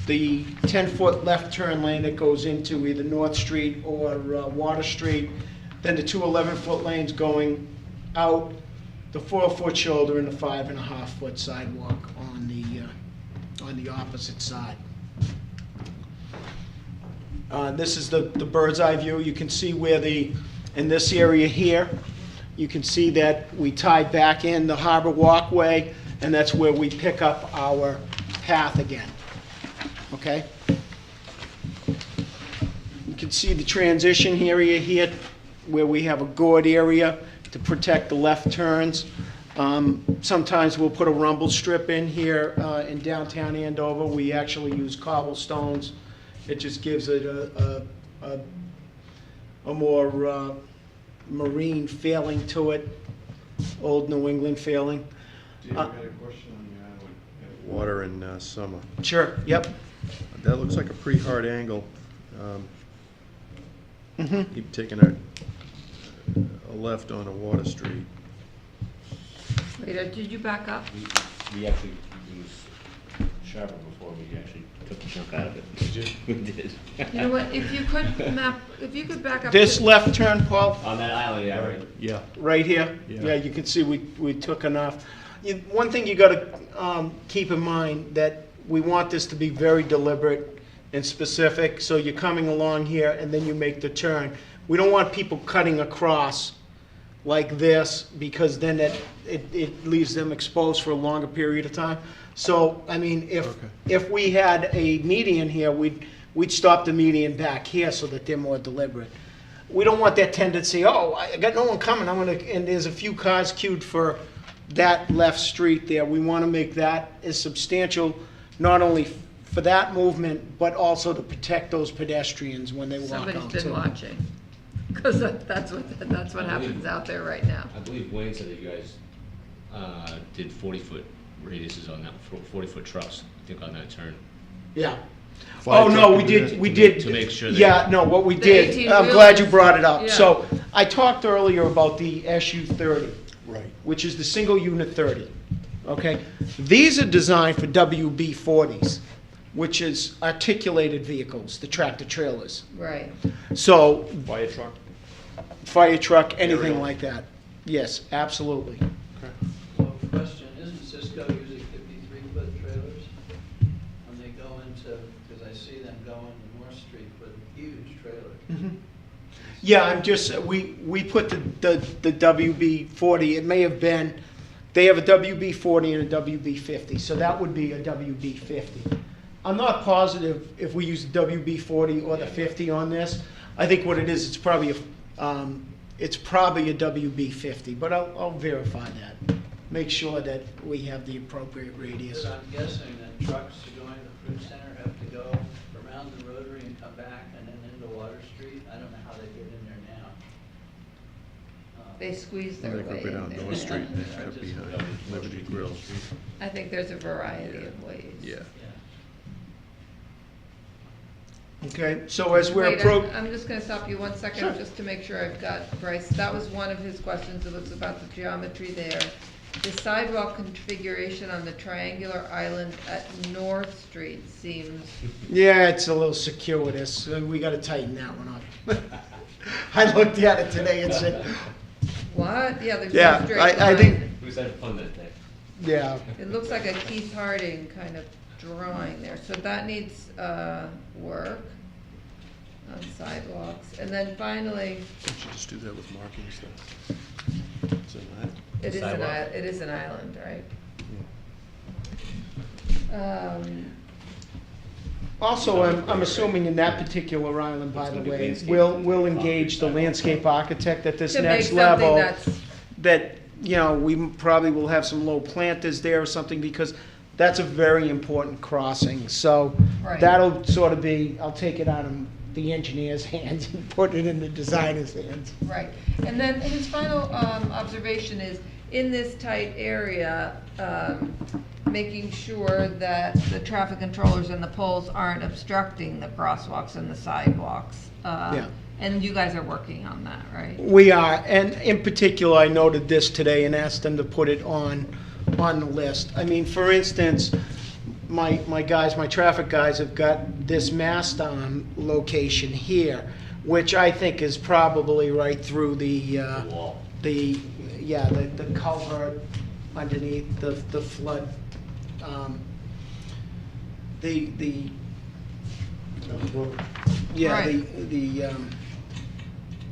10-foot left turn lane that goes into either North Street or Water Street, then the two 11-foot lanes going out, the 4-foot shoulder, and the 5.5-foot sidewalk on the opposite side. This is the bird's eye view. You can see where in this area here, you can see that we tied back in the harbor walkway, and that's where we pick up our path again. Okay? You can see the transition area here where we have a gored area to protect the left turns. Sometimes we'll put a rumble strip in here in downtown Andover. We actually use cobblestones. It just gives it a more marine feeling to it, old New England feeling. Dave, I got a question on the island. Water in summer. Sure, yep. That looks like a pretty hard angle. Keep taking a left on a Water Street. Wait, did you back up? We actually, it was sharper before we actually took the chunk out of it. Did you? We did. You know what, if you could back up. This left turn, Paul, On that island, yeah, right. Yeah. right here, Yeah. yeah, you can see we took enough. One thing you gotta keep in mind, that we want this to be very deliberate and specific, so you're coming along here and then you make the turn. We don't want people cutting across like this, because then it leaves them exposed for a longer period of time. So, I mean, if we had a median here, we'd stop the median back here so that they're more deliberate. We don't want that tendency, oh, I got no one coming, and there's a few cars queued for that left street there. We want to make that as substantial, not only for that movement, but also to protect those pedestrians when they walk out too. Somebody's been watching, because that's what happens out there right now. I believe Wayne said that you guys did 40-foot radiuses on that, 40-foot trucks, I think, on that turn. Yeah. Fire Oh, no, truck we can do did, that? we did. To make sure that- Yeah, no, what we The did, 18 I'm glad you wheelers, brought it up. yeah. So, I talked earlier about the SU-30, Right. which is the single unit 30, okay? These are designed for WB-40s, which is articulated vehicles, the tractor trailers. Right. So, Fire truck? fire truck, anything Aerial. like that. Yes, absolutely. Well, question, isn't Cisco using 53-foot trailers? When they go into, because I see them go into North Street with huge trailers. Yeah, I'm just, we put the WB-40, it may have been, they have a WB-40 and a WB-50, so that would be a WB-50. I'm not positive if we use the WB-40 or the 50 on this. I think what it is, it's probably a WB-50, but I'll verify that. Make sure that we have the appropriate radius. Because I'm guessing that trucks going to the fruit center have to go around the rotary and come back and then into Water Street. I don't know how they get in there now. They squeeze their They way could go down in North there. Street and they cut behind Liberty Grill. I think there's a variety of ways. Yeah. Yeah. Okay, so as we're Wait, approaching. I'm just gonna stop you 1 second, Sure. just to make sure I've got Bryce. That was one of his questions, it was about the geometry there. The sidewalk configuration on the triangular island at North Street seems, Yeah, it's a little circuitous. We gotta tighten that one up. I looked at it today and said, What? Yeah, there's Yeah, no straight I line. think- Who's had fun that day? Yeah. It looks like a Keith Harding kind of drawing there, so that needs, work on sidewalks. And then finally, You should just do that with markings then. Is that right? it is Sidewalk. it is an island, right? Also, I'm assuming in that particular island, by the It's gonna be way, landscape. we'll engage the landscape architect at this To make next something level. that's, That, you know, we probably will have some low planters there or something, because that's a very important crossing. So Right. that'll sort of be, I'll take it out of the engineer's hands and put it in the designer's hands. right. And then his final, observation is, in this tight area, making sure that the traffic controllers and the poles aren't obstructing the crosswalks and the sidewalks. Yeah. And you guys are working on that, right? We are, and in particular, I noted this today and asked them to put it on the list. I mean, for instance, my traffic guys have got this mast location here, which I think is probably right through the Wall. the culvert underneath the flood, the Right.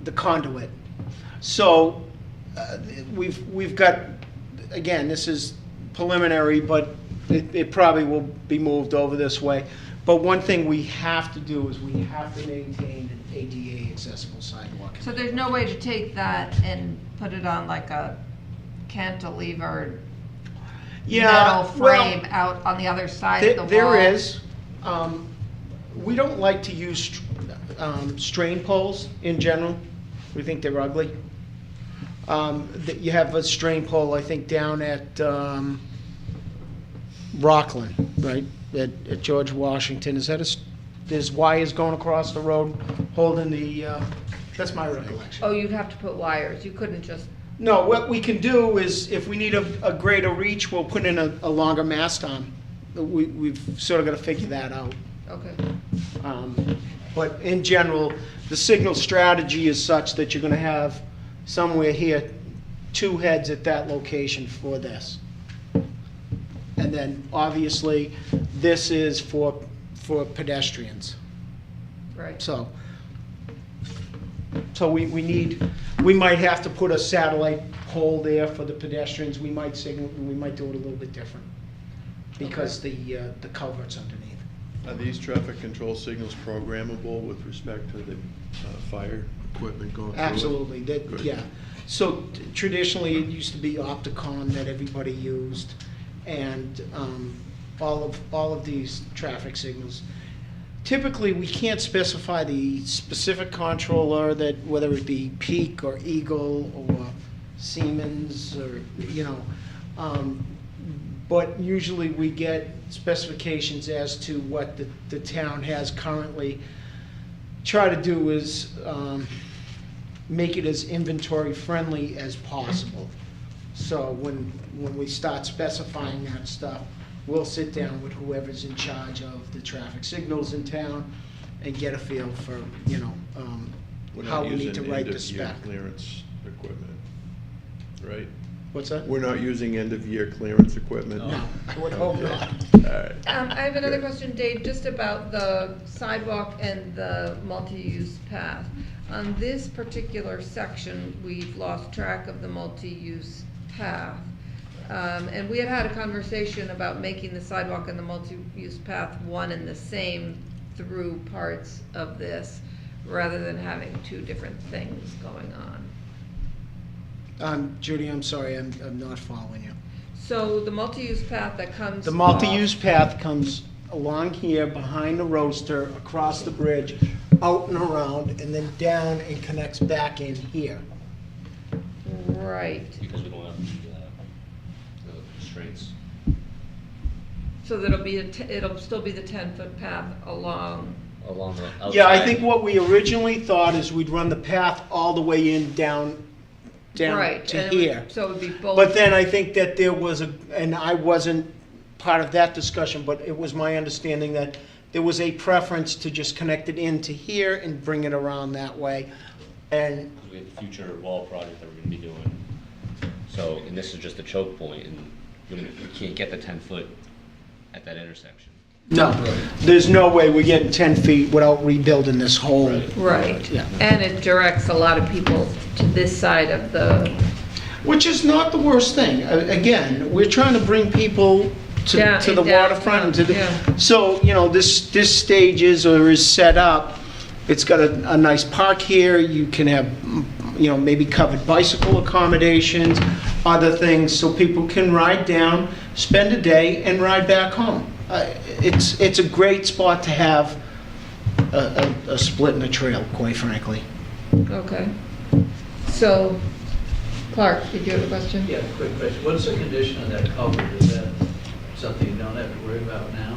the conduit. So, we've got, again, this is preliminary, but it probably will be moved over this way. But one thing we have to do is we have to maintain an ADA accessible sidewalk. So there's no way to take that and put it on like a cantilever metal frame out on the other side of the wall? There is. We don't like to use strain poles in general. We think they're ugly. You have a strain pole, I think, down at Rockland, right? At George Washington. Is that there's wires going across the road holding the, that's my recollection. Oh, you'd have to put wires, you couldn't just, No, what we can do is, if we need a greater reach, we'll put in a longer mast arm. We've sort of got to figure that out. okay. But in general, the signal strategy is such that you're going to have somewhere here 2 heads at that location for this. And then, obviously, this is for pedestrians. Right. So we might have to put a satellite pole there for the pedestrians. We might do it a little bit different because the culvert's underneath. Are these traffic control signals programmable with respect to the fire equipment going through it? Absolutely, Good. yeah. So traditionally, it used to be Opticon that everybody used, and all of these traffic signals. Typically, we can't specify the specific controller, that whether it be Peak or Eagle or Siemens or, but usually we get specifications as to what the town has currently. Try to do is make it as inventory friendly as possible. So when we start specifying that stuff, we'll sit down with whoever's in charge of the traffic signals in town and get a feel for, We're how not we need to using write the end-of-year spec. clearance equipment, right? What's that? We're not using end-of-year clearance equipment? No, I would hope not. All right. I have another question, Dave, just about the sidewalk and the multi-use path. On this particular section, we've lost track of the multi-use path. And we had a conversation about making the sidewalk and the multi-use path one and the same through parts of this, rather than having 2 different things going on. Judy, I'm sorry, I'm not following you. So the multi-use path that comes The multi-use path comes along here, behind the roaster, across the bridge, out and around, and then down and connects back in here. Right, Because we don't have the constraints. so that'll be, it'll still be the 10-foot path along, Along the outside. Yeah, I think what we originally thought is we'd run the path all the way in down right. to and it would- here. So it would be both. But then I think that there was and I wasn't part of that discussion, but it was my understanding that there was a preference to just connect it into here and bring it around that way. And Because we have a future wall project that we're gonna be doing. So, and this is just a choke point, and you can't get the 10 foot at that intersection. no, there's no way we're getting 10 feet without rebuilding this whole. Right, Yeah. and it directs a lot of people to this side of the, Which is not the worst thing. Again, we're trying to bring people Down- to the in waterfront and to the, downtown, yeah. so, this stage is set up. It's got a nice park here. You can have, maybe covered bicycle accommodations, other things, so people can ride down, spend a day, and ride back home. It's a great spot to have a split in a trail, quite frankly. okay. So, Clark, did you have a question? Yeah, quick question. What's the condition of that culvert? Is that something you don't have to worry about now?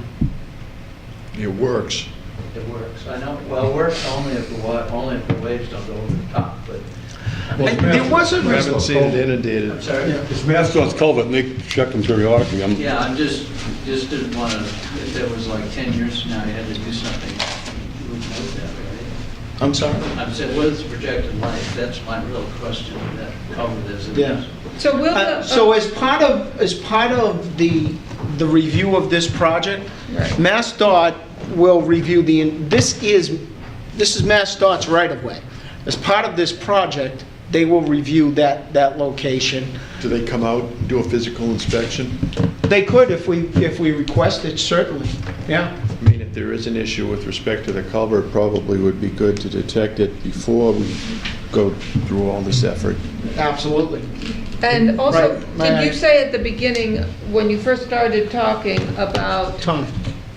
It works. It works. I know, well, it works only if the waves don't go over the top, but, I mean, There was a. I haven't seen it inundated. I'm sorry? Yeah. It's Mascott's culvert, and they check them periodically. Yeah, I'm just didn't want to, if there was like 10 years from now, you had to do something, you would know that, right? I'm sorry? I'm saying, what is the projected life? That's my real question, of that culvert as it Yeah. is. So will the. So as part of the review of this project, Right. MassDOT will review this is MassDOT's right-of-way. As part of this project, they will review that location. Do they come out and do a physical inspection? They could if we request it, certainly, yeah. I mean, if there is an issue with respect to the culvert, probably would be good to detect it before we go through all this effort. Absolutely. And also, Right, may did I- you say at the beginning, when you first started talking about Tom,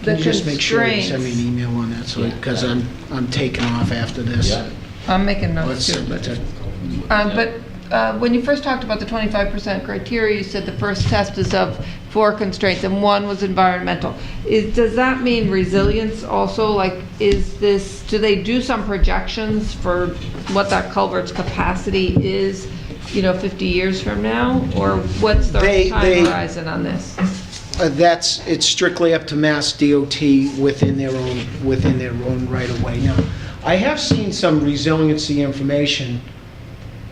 the can you just make sure you send me constraints? an email on that, so, because I'm taking off after this. Yeah. I'm making notes Let's- too, but, let's- when you first talked about the 25% criteria, you said the first test is of 4 constraints, and 1 was environmental. Does that mean resilience also? Like, do they do some projections for what that culvert's capacity is, 50 years from now? Or what's the They- time horizon on this? It's strictly up to Mass DOT within their own right-of-way. Now, I have seen some resiliency information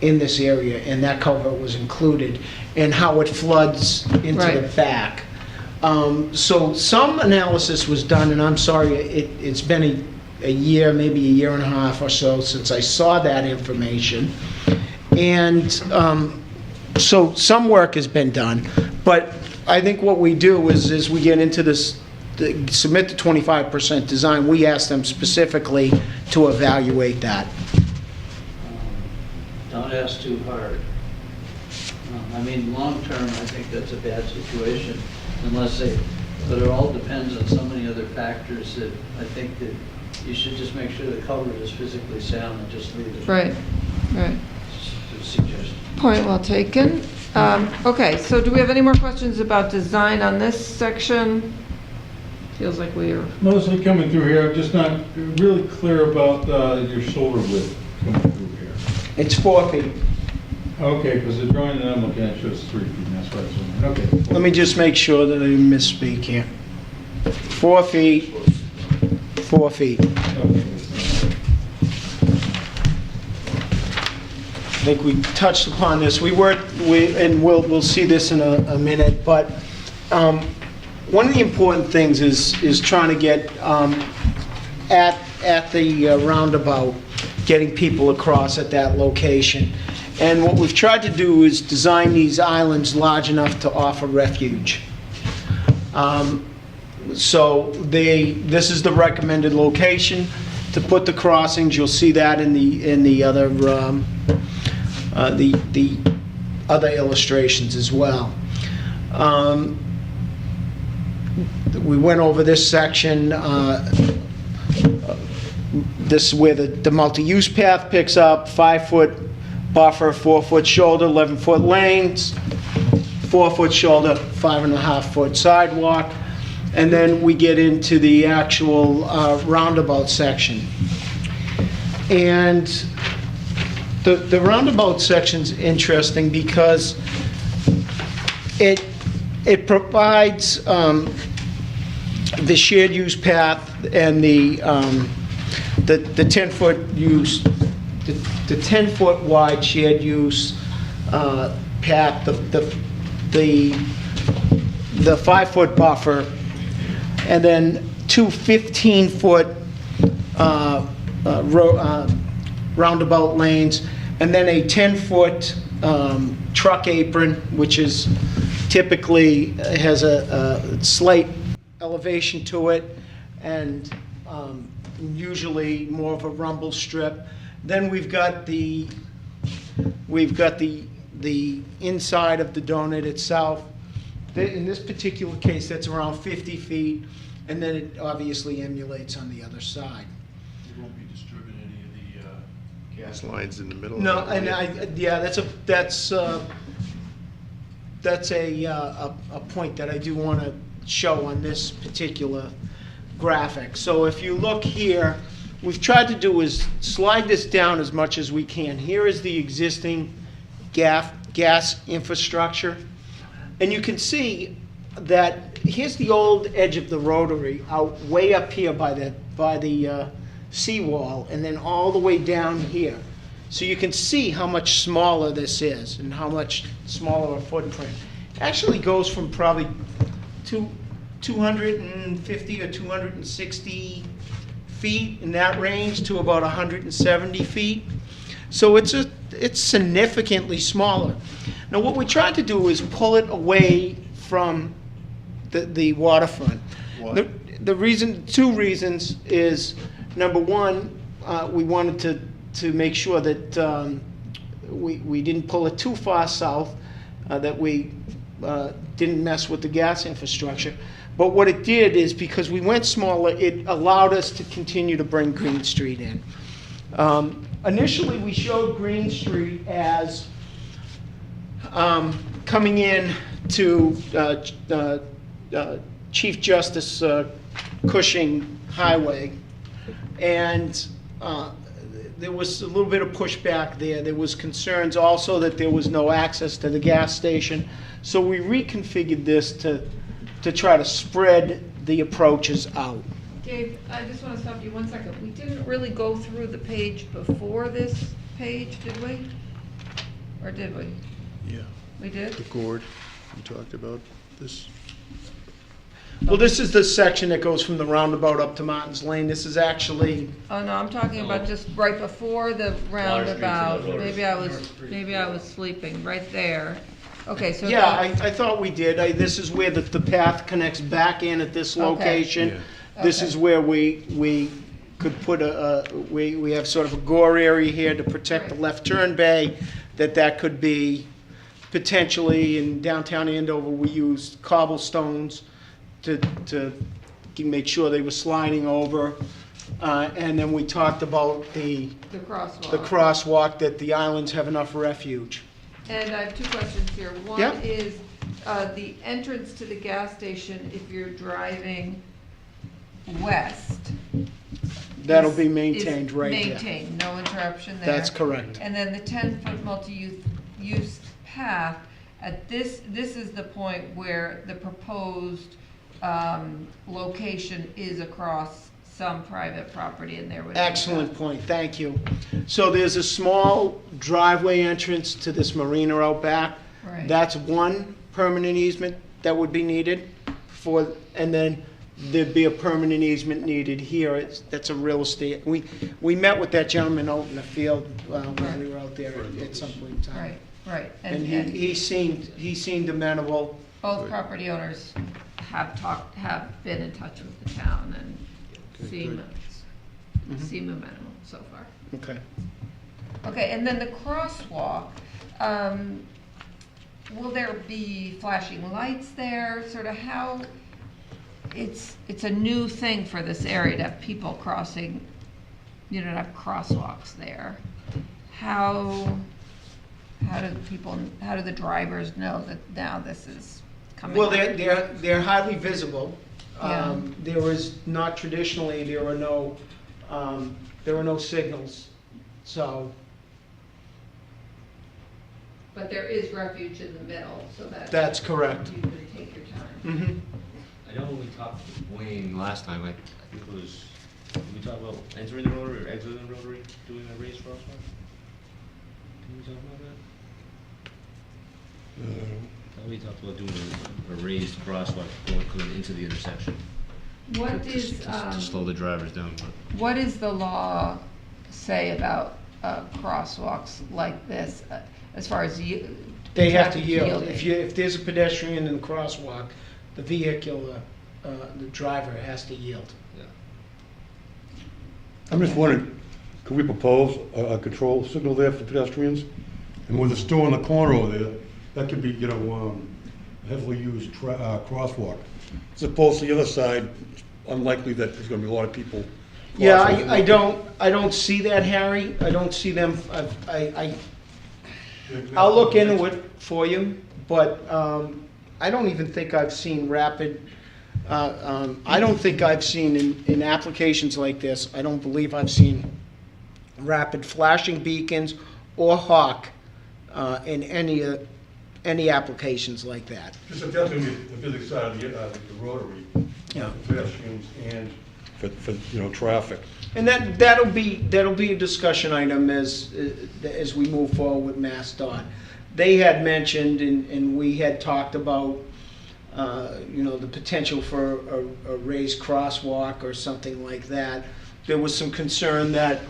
in this area, and that culvert was included, and how it floods into the Right. back. So some analysis was done, and I'm sorry, it's been a year, maybe a year and a half or so since I saw that information. And so some work has been done, but I think what we do is we get into this, submit the 25% design, we ask them specifically to evaluate that. Don't ask too hard. I mean, long-term, I think that's a bad situation unless but it all depends on so many other factors that I think that you should just make sure the culvert is physically sound and just leave it. Right, right. Just a suggestion. Point well taken. Okay, so do we have any more questions about design on this section? Feels like we are, Mostly coming through here, I'm just not really clear about your shoulder width coming through here. It's 4 feet. Okay, because the drawing that I'm looking at shows 3 feet, and that's what I was wondering. Okay. Let me just make sure that I didn't misspeak here. 4 feet, 4 feet. Okay. I think we touched upon this. And we'll see this in a minute, but one of the important things is trying to get at the roundabout, getting people across at that location. And what we've tried to do is design these islands large enough to offer refuge. So this is the recommended location to put the crossings. You'll see that in the other the other illustrations as well. We went over this section. This is where the multi-use path picks up, 5-foot buffer, 4-foot shoulder, 11-foot lanes, 4-foot shoulder, 5.5-foot sidewalk. And then we get into the actual roundabout section. And the roundabout section's interesting because it provides the shared use path and the 10-foot use the 10-foot wide shared use path, the 5-foot buffer, and then two 15-foot roundabout lanes, and then a 10-foot truck apron, which is typically has a slight elevation to it, and usually more of a rumble strip. Then we've got the inside of the donut itself. In this particular case, that's around 50 feet, and then it obviously emulates on the other side. You won't be distributing any of the gas lines in the middle? No, of it, and will you? yeah, that's a point that I do want to show on this particular graphic. So if you look here, we've tried to do is slide this down as much as we can. Here is the existing gas infrastructure. And you can see that here's the old edge of the rotary out way up here by the seawall, and then all the way down here. So you can see how much smaller this is and how much smaller a footprint. It actually goes from probably 250 or 260 feet in that range to about 170 feet. So it's significantly smaller. Now what we tried to do is pull it away from the waterfront. Why? The reason, two reasons is, number one, we wanted to make sure that we didn't pull it too far south, that we didn't mess with the gas infrastructure. But what it did is, because we went smaller, it allowed us to continue to bring Green Street in. Initially, we showed Green Street as coming in to Chief Justice Cushing Highway, and there was a little bit of pushback there. There was concerns also that there was no access to the gas station. So we reconfigured this to try to spread the approaches out. Dave, I just want to stop you 1 second. We didn't really go through the page before this page, did we? Or did we? Yeah, We did? the gourd, you talked about this. Well, this is the section that goes from the roundabout up to Martin's Lane. This is actually, Oh, no, I'm talking about just right before the roundabout. Water Street. Maybe I was sleeping, right there. Okay, so. yeah, I thought we did. This is where the path connects back in at this Okay. location. Yeah. This Okay. is where we could put we have sort of a gore area here to protect the Right. left turn bay, that could be potentially in downtown Andover. We used cobblestones to make sure they were sliding over. And then we talked about the The crosswalk. crosswalk, that the islands have enough refuge. And I have two questions here. One Yep. is the entrance to the gas station, if you're driving west. That'll is- be maintained is right there. Maintained, no interruption there. That's correct. And then the 10-foot multi-use path, this is the point where the proposed location is across some private property, and there would be. Excellent point, thank you. So there's a small driveway entrance to this marina out back. Right. That's one permanent easement that would be needed and then there'd be a permanent easement needed here. That's a real estate. We met with that gentleman out in the field when we were out there at some point in time. Right. And he seemed amenable. Both property owners have been in touch with the town and seem amenable so far. Okay. Okay, and then the crosswalk, will there be flashing lights there? Sort of how, it's a new thing for this area to have people crossing, to have crosswalks there. How do the drivers know that now this is coming? Well, they're highly visible. Yeah. There was not traditionally, there were no signals, so. But there is refuge in the middle, so that. That's correct. You can take your time. Mhm. I know when we talked with Wayne last time, I think it was Can we talk about entering the rotary or exiting the rotary, doing a raised crosswalk? Can we talk about that? We talked about doing a raised crosswalk coming into the intersection. What To- is, to slow the drivers down. what does the law say about crosswalks like this, as far as you? They have to traffic yield. yielding? If there's a pedestrian in the crosswalk, the vehicular, the driver has to yield. Yeah. I'm just wondering, could we propose a control signal there for pedestrians? And with the store in the corner over there, that could be, you know, a heavily used crosswalk. As opposed to the other side, it's unlikely that there's gonna be a lot of people. Yeah, crossing. I don't see that, Harry. I don't see them, I'll look into it for you, but I don't even think I've seen rapid, I don't think I've seen in applications like this, I don't believe I've seen rapid flashing beacons or hawk in any applications like that. Just that that's gonna be the busy side of the rotary. Yeah. For pedestrians and for, you know, traffic. And that'll be a discussion item as we move forward with MassDOT. They had mentioned and we had talked about, you know, the potential for a raised crosswalk or something like that. There was some concern that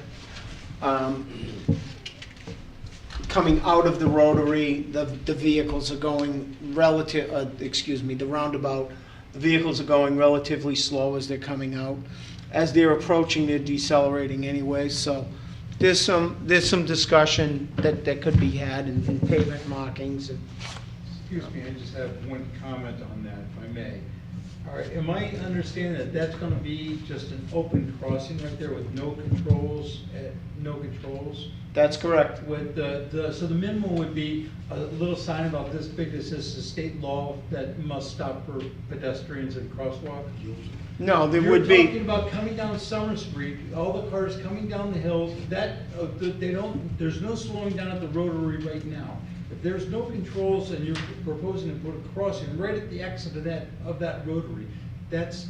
coming out of the rotary, the vehicles are going the roundabout, the vehicles are going relatively slow as they're coming out. As they're approaching, they're decelerating anyway, so there's some discussion that could be had in pavement markings. Excuse me, I just have one comment on that, if I may. All right, am I understanding that that's gonna be just an open crossing right there with no controls, no controls? That's correct. With so the minimum would be a little sign about this big that says the state law that must stop for pedestrians and crosswalk? No, there You're would talking be, about coming down Summer Street, all the cars coming down the hills, there's no slowing down at the rotary right now. If there's no controls and you're proposing to put a crossing right at the exit of that rotary, that's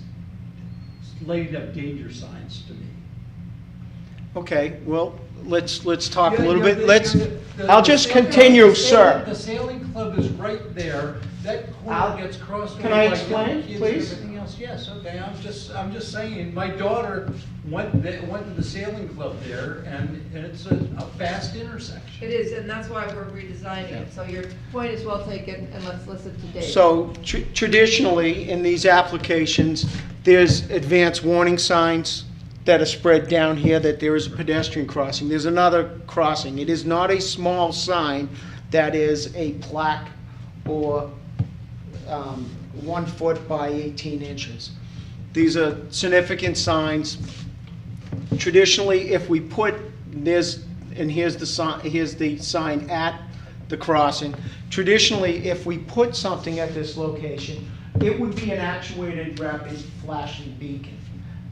lighting up danger signs to me. okay, well, let's talk a Yeah, little yeah, bit, I'll just continue, sir. The sailing club is right there, that corner gets crossed. Can over I by explain, young kids and please? Everything else, yes, okay, I'm just saying, my daughter went to the sailing club there, and it's a fast intersection. It is, and that's why we're redesigning it, so your point is well taken, and let's listen to Dave. So traditionally, in these applications, there's advanced warning signs that are spread down here that there is a pedestrian crossing. There's another crossing. It is not a small sign that is a plaque or 1 foot by 18 inches. These are significant signs. Traditionally, if we put this, and here's the sign at the crossing. Traditionally, if we put something at this location, it would be an actuated rapid flashing beacon.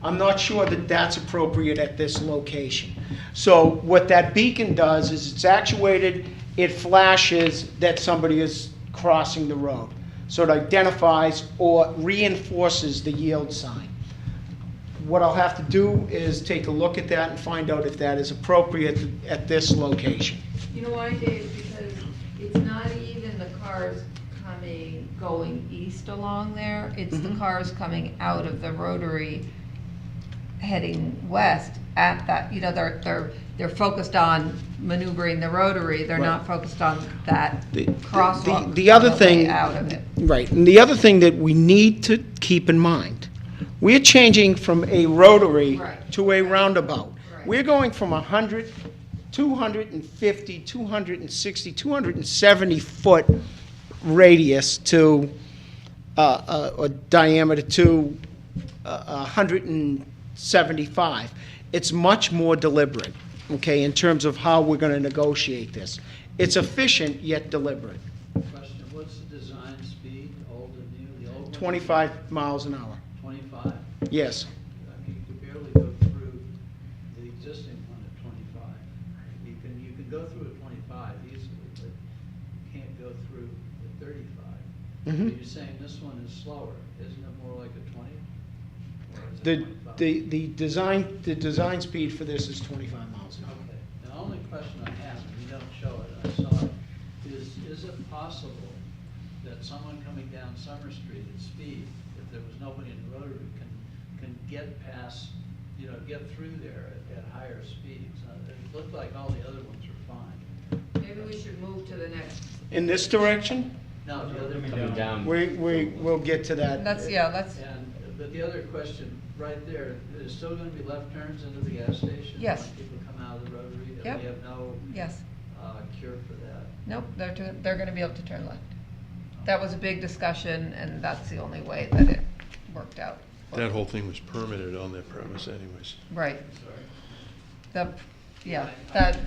I'm not sure that that's appropriate at this location. So what that beacon does is it's actuated, it flashes that somebody is crossing the road. So it identifies or reinforces the yield sign. What I'll have to do is take a look at that and find out if that is appropriate at this location. You know why, Dave? Because it's not even the cars going east along there, it's the cars coming out of the rotary heading west at that, you know, they're focused on maneuvering the rotary, they're not focused on that crosswalk. The other on way thing, out of it. right, and the other thing that we need to keep in mind, we're changing from a rotary Right. to a roundabout. Right. We're going from 100, 250, 260, 270 foot radius to a diameter to 175. It's much more deliberate, okay, in terms of how we're going to negotiate this. It's efficient yet deliberate. Question, what's the design speed, old and new, the old one? 25 miles an hour. 25? Yes. I mean, you could barely go through the existing one at 25. You can go through at 25 easily, but you can't go through at 35. Mhm. You're saying this one is slower, isn't it more like a 20? Or The design speed for this is 25 miles an hour. Okay, the only question I have, and you don't show it, I saw it, is it possible that someone coming down Summer Street at speed, if there was nobody in the rotary, can get past, you know, get through there at higher speeds? It looked like all the other ones were fine. Maybe we should move to the next. In this direction, No, the other. Coming down. we'll get to that. Let's. But the other question, right there, there's still gonna be left turns into the gas station? Yes. When people come out of the rotary? Yep. And we have no Yes. cure for that? Nope, they're gonna be able to turn left. That was a big discussion, and that's the only way that it worked out. That whole thing was permitted on their premise anyways. Right, Sorry.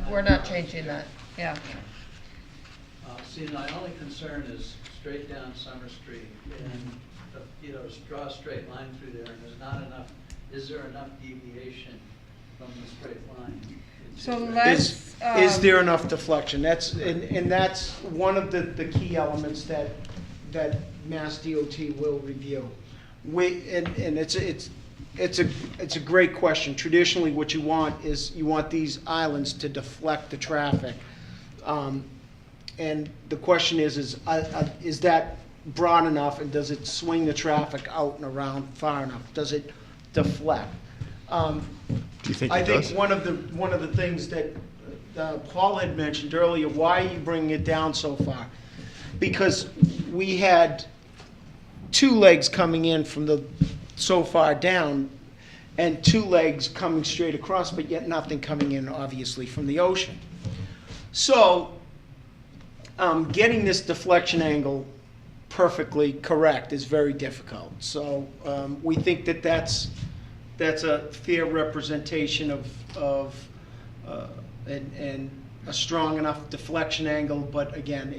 we're not changing that, yeah. See, my only concern is straight down Summer Street and, you know, draw a straight line through there, and there's not enough, is there enough deviation from the straight line? So let's. Is there enough deflection? That's, and that's one of the key elements that Mass DOT will review. And it's a great question. Traditionally, what you want is you want these islands to deflect the traffic. And the question is that broad enough, and does it swing the traffic out and around far enough? Does it deflect? Do you think I it think does? one of the things that Paul had mentioned earlier, why are you bringing it down so far? Because we had two legs coming in from so far down, and two legs coming straight across, but yet nothing coming in, obviously, from the ocean. So, getting this deflection angle perfectly correct is very difficult. So, we think that that's a fair representation of and a strong enough deflection angle, but again,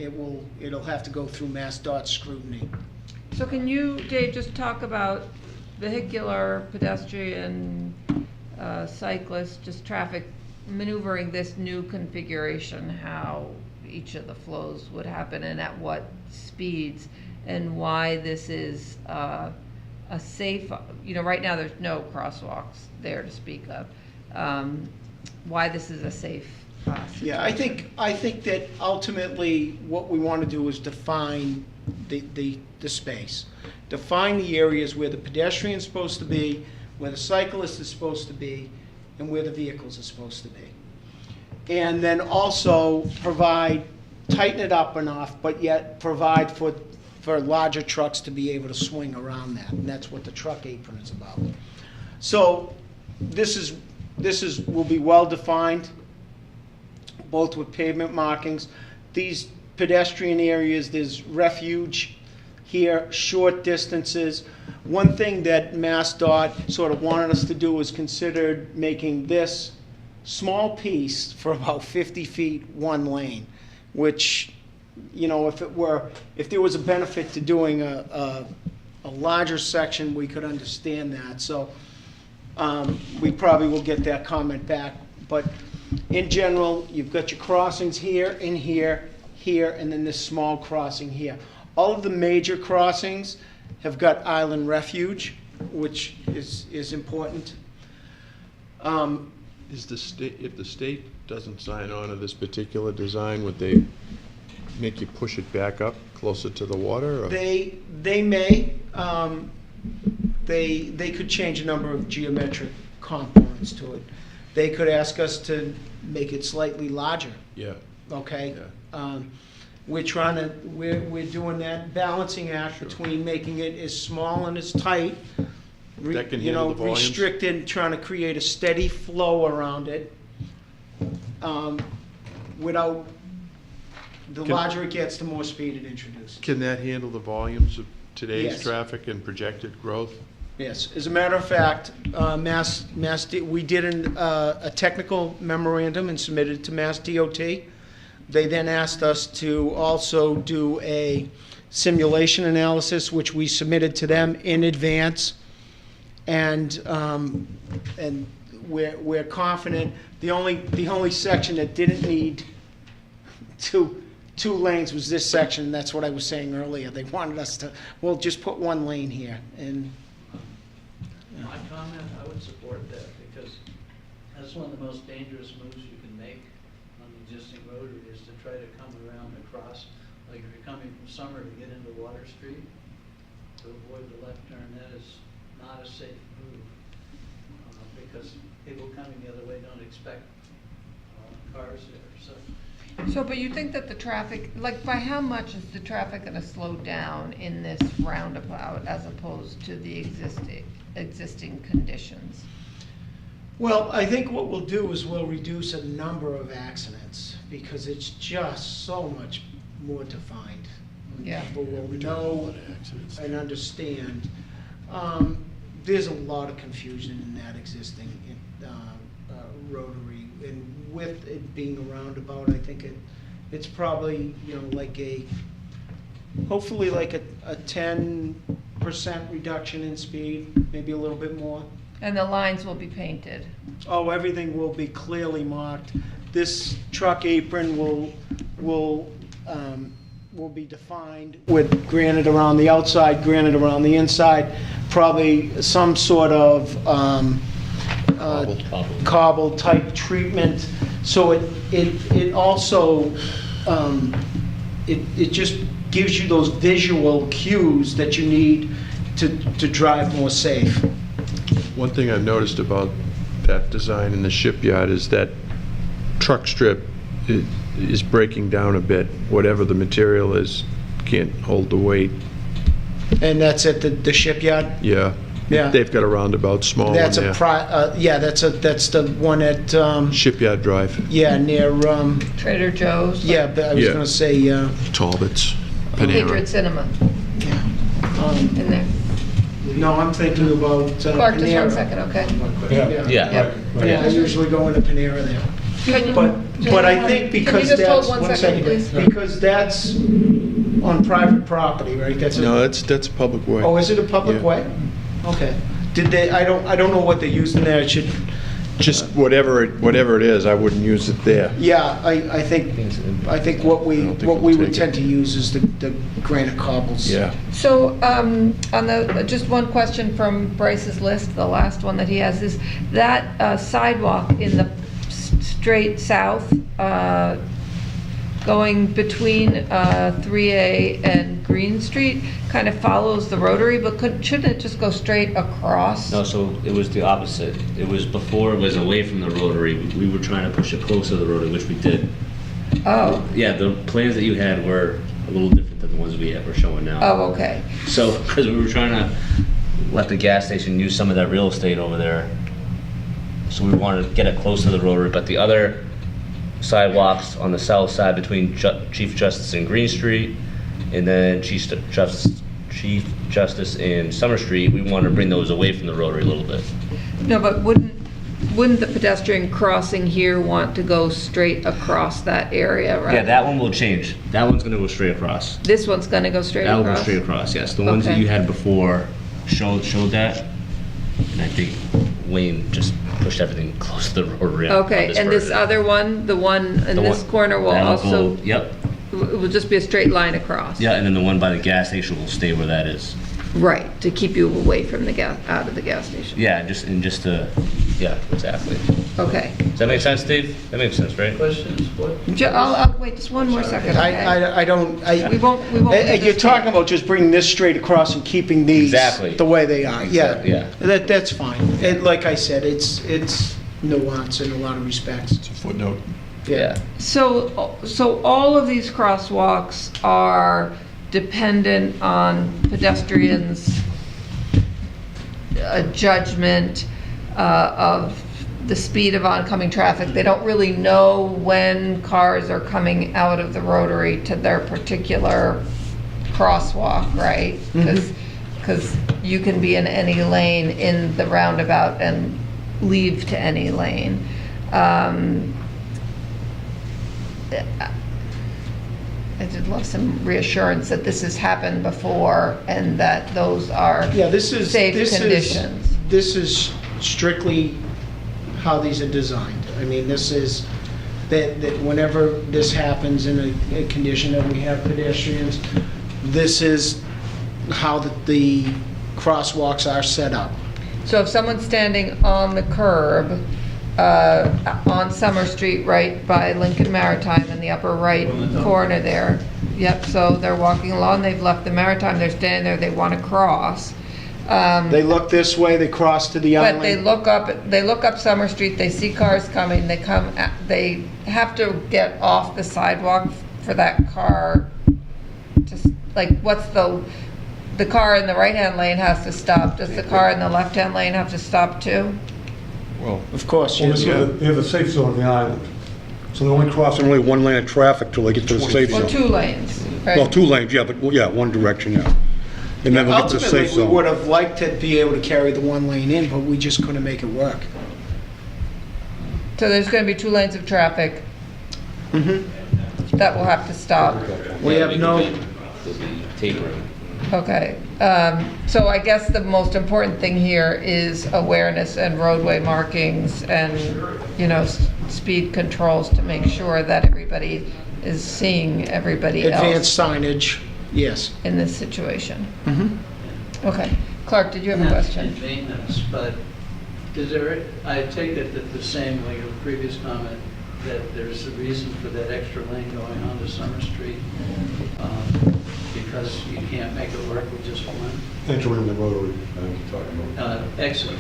it'll have to go through MassDOT scrutiny. So can you, Dave, just talk about vehicular, pedestrian, cyclists, just traffic maneuvering this new configuration, how each of the flows would happen and at what speeds, and why this is a safe, you know, right now there's no crosswalks there to speak of. Why this is a safe situation. Yeah, I think that ultimately what we want to do is define the space. Define the areas where the pedestrian's supposed to be, where the cyclist is supposed to be, and where the vehicles are supposed to be. And then also tighten it up enough, but yet provide for larger trucks to be able to swing around that. And that's what the truck apron is about. So this will be well defined, both with pavement markings. These pedestrian areas, there's refuge here, short distances. One thing that MassDOT sort of wanted us to do was consider making this small piece for about 50 feet one lane, which, you know, if there was a benefit to doing a larger section, we could understand that. So we probably will get that comment back. But in general, you've got your crossings here, and here, here, and then this small crossing here. All of the major crossings have got island refuge, which is important. Is the state, if the state doesn't sign on to this particular design, would they make you push it back up closer to the water? Or? They may. They could change a number of geometric components to it. They could ask us to make it slightly larger. Yeah. Okay. Yeah. We're doing that balancing act between making it as small and as tight, That can handle the volumes? restricted, trying to create a steady flow around it. Without, the larger it gets, the more speed it introduces. Can that handle the volumes of today's Yes. traffic and projected growth? Yes, as a matter of fact, we did a technical memorandum and submitted it to Mass DOT. They then asked us to also do a simulation analysis, which we submitted to them in advance. And we're confident. The only section that didn't need two lanes was this section. And that's what I was saying earlier. They wanted us to, well, just put one lane here. And My That's one of the most dangerous moves you can make on the existing rotary, is to try to come around across. Like if you're coming from Summer to get into Water Street, to avoid the left turn, that is not a safe move. Because people coming the other way don't expect cars there, so. So, but you think that the traffic, like, by how much is the traffic gonna slow down in this roundabout as opposed to the existing conditions? Well, I think what we'll do is we'll reduce a number of accidents, because it's just so much more defined. Yeah. People will know and understand. There's a lot of confusion in that existing rotary, and with it being a roundabout, I think it's probably, like hopefully like a 10% reduction in speed, maybe a little bit more. And the lines will be painted. Oh, everything will be clearly marked. This truck apron will be defined with granite around the outside, granite around the inside, probably some sort of cobble type treatment. So it also it just gives you those visual cues that you need to drive more safe. One thing I've noticed about that design in the shipyard is that truck strip is breaking down a bit. Whatever the material is, can't hold the weight. And that's at the shipyard? Yeah. Yeah. They've got a roundabout small one That's there. that's the one at Shipyard Drive. yeah, near Trader Joe's. yeah, but I was Yeah. gonna say Talbot's. Patriot Panera. Cinema yeah. in there. No, I'm thinking about Clark, just Panera. 1 second, okay? Yeah. Yeah. Yeah, I usually go into Panera there. Can you- But I think because Can you just hold that's, 1 second, please? because that's on private property, right? That's a, No, that's a public way. oh, is it a public Yeah. way? Okay. Did they, I don't know what they used in there, it should, Just whatever it is, I wouldn't use it there. yeah, I think what we, I don't think what we'll we would take tend to use is the granite cobbles. Yeah. So, on just one question from Bryce's list, the last one that he has, is that sidewalk in the straight south, going between 3A and Green Street, kind of follows the rotary, but shouldn't it just go straight across? No, so it was the opposite. It was before, it was away from the rotary. We were trying to push it closer to the rotary, which we did. Oh, Yeah, the plans that you had were a little different than the ones we were showing now. oh, okay. So, because we were trying to let the gas station use some of that real estate over there, so we wanted to get it close to the rotary, but the other sidewalks on the south side between Chief Justice and Green Street, and then Chief Justice and Summer Street, we wanted to bring those away from the rotary a little bit. No, but wouldn't the pedestrian crossing here want to go straight across that area, right? Yeah, that one will change. That one's gonna go straight across. This one's gonna go straight That will across? go straight across, yes. The ones that Okay. you had before showed that, and I think Wayne just pushed everything close to the rotary on Okay, this and this version. other one, the one in The this one- corner will that'll also, go- Yep, it will just be a straight line across? yeah, and then the one by the gas station will stay where that is. Right, to keep you away from the out of the gas station? Yeah, just to, yeah, exactly. Okay. Does that make sense, Steve? That makes sense, right? Questions, what? I'll wait just one more second, okay? I don't, We won't You're talking about just bringing this straight across and keeping these Exactly. the way they are, yeah. Exactly, yeah. That's fine. And like I said, it's nuance in a lot of respects. It's a footnote. Yeah. So all of these crosswalks are dependent on pedestrians' judgment of the speed of oncoming traffic. They don't really know when cars are coming out of the rotary to their particular crosswalk, right? Because you can be in any lane in the roundabout and leave to any lane. I did love some reassurance that this has happened before and that those are Yeah, this is. safe this is- conditions. This is strictly how these are designed. I mean, this is, that whenever this happens in a condition that we have pedestrians, this is how the crosswalks are set up. So if someone's standing on the curb, on Summer Street, right by Lincoln Maritime in the upper right corner there. Yep, so they're walking along, they've left the Maritime, they're standing there, they want to cross. They look this way, they cross to the other But they lane. look up Summer Street, they see cars coming, they have to get off the sidewalk for that car to, like, the car in the right-hand lane has to stop, does the car in the left-hand lane have to stop too? Well, Of course, Well, yes. they have a safe zone on the island, so they're only crossing only one lane of traffic till they get to the safe Or zone. 2 lanes, right? Well, 2 lanes, yeah, but, yeah, one direction, yeah. And then they'll get to the safe Ultimately, we would zone. have liked to be able to carry the 1 lane in, but we just couldn't make it work. So there's gonna be 2 lanes of traffic that will have to stop. We have no, Tapering. Okay, so I guess the most important thing here is awareness and roadway markings and, speed controls to make sure that everybody is seeing everybody else advanced signage, yes. in this situation. Okay, Clark, did you have a question? In maintenance, but is there, I take it that the same, like your previous comment, that there's a reason for that extra lane going onto Summer Street, because you can't make it work with just one Entering the rotary, I think you're talking about. exit.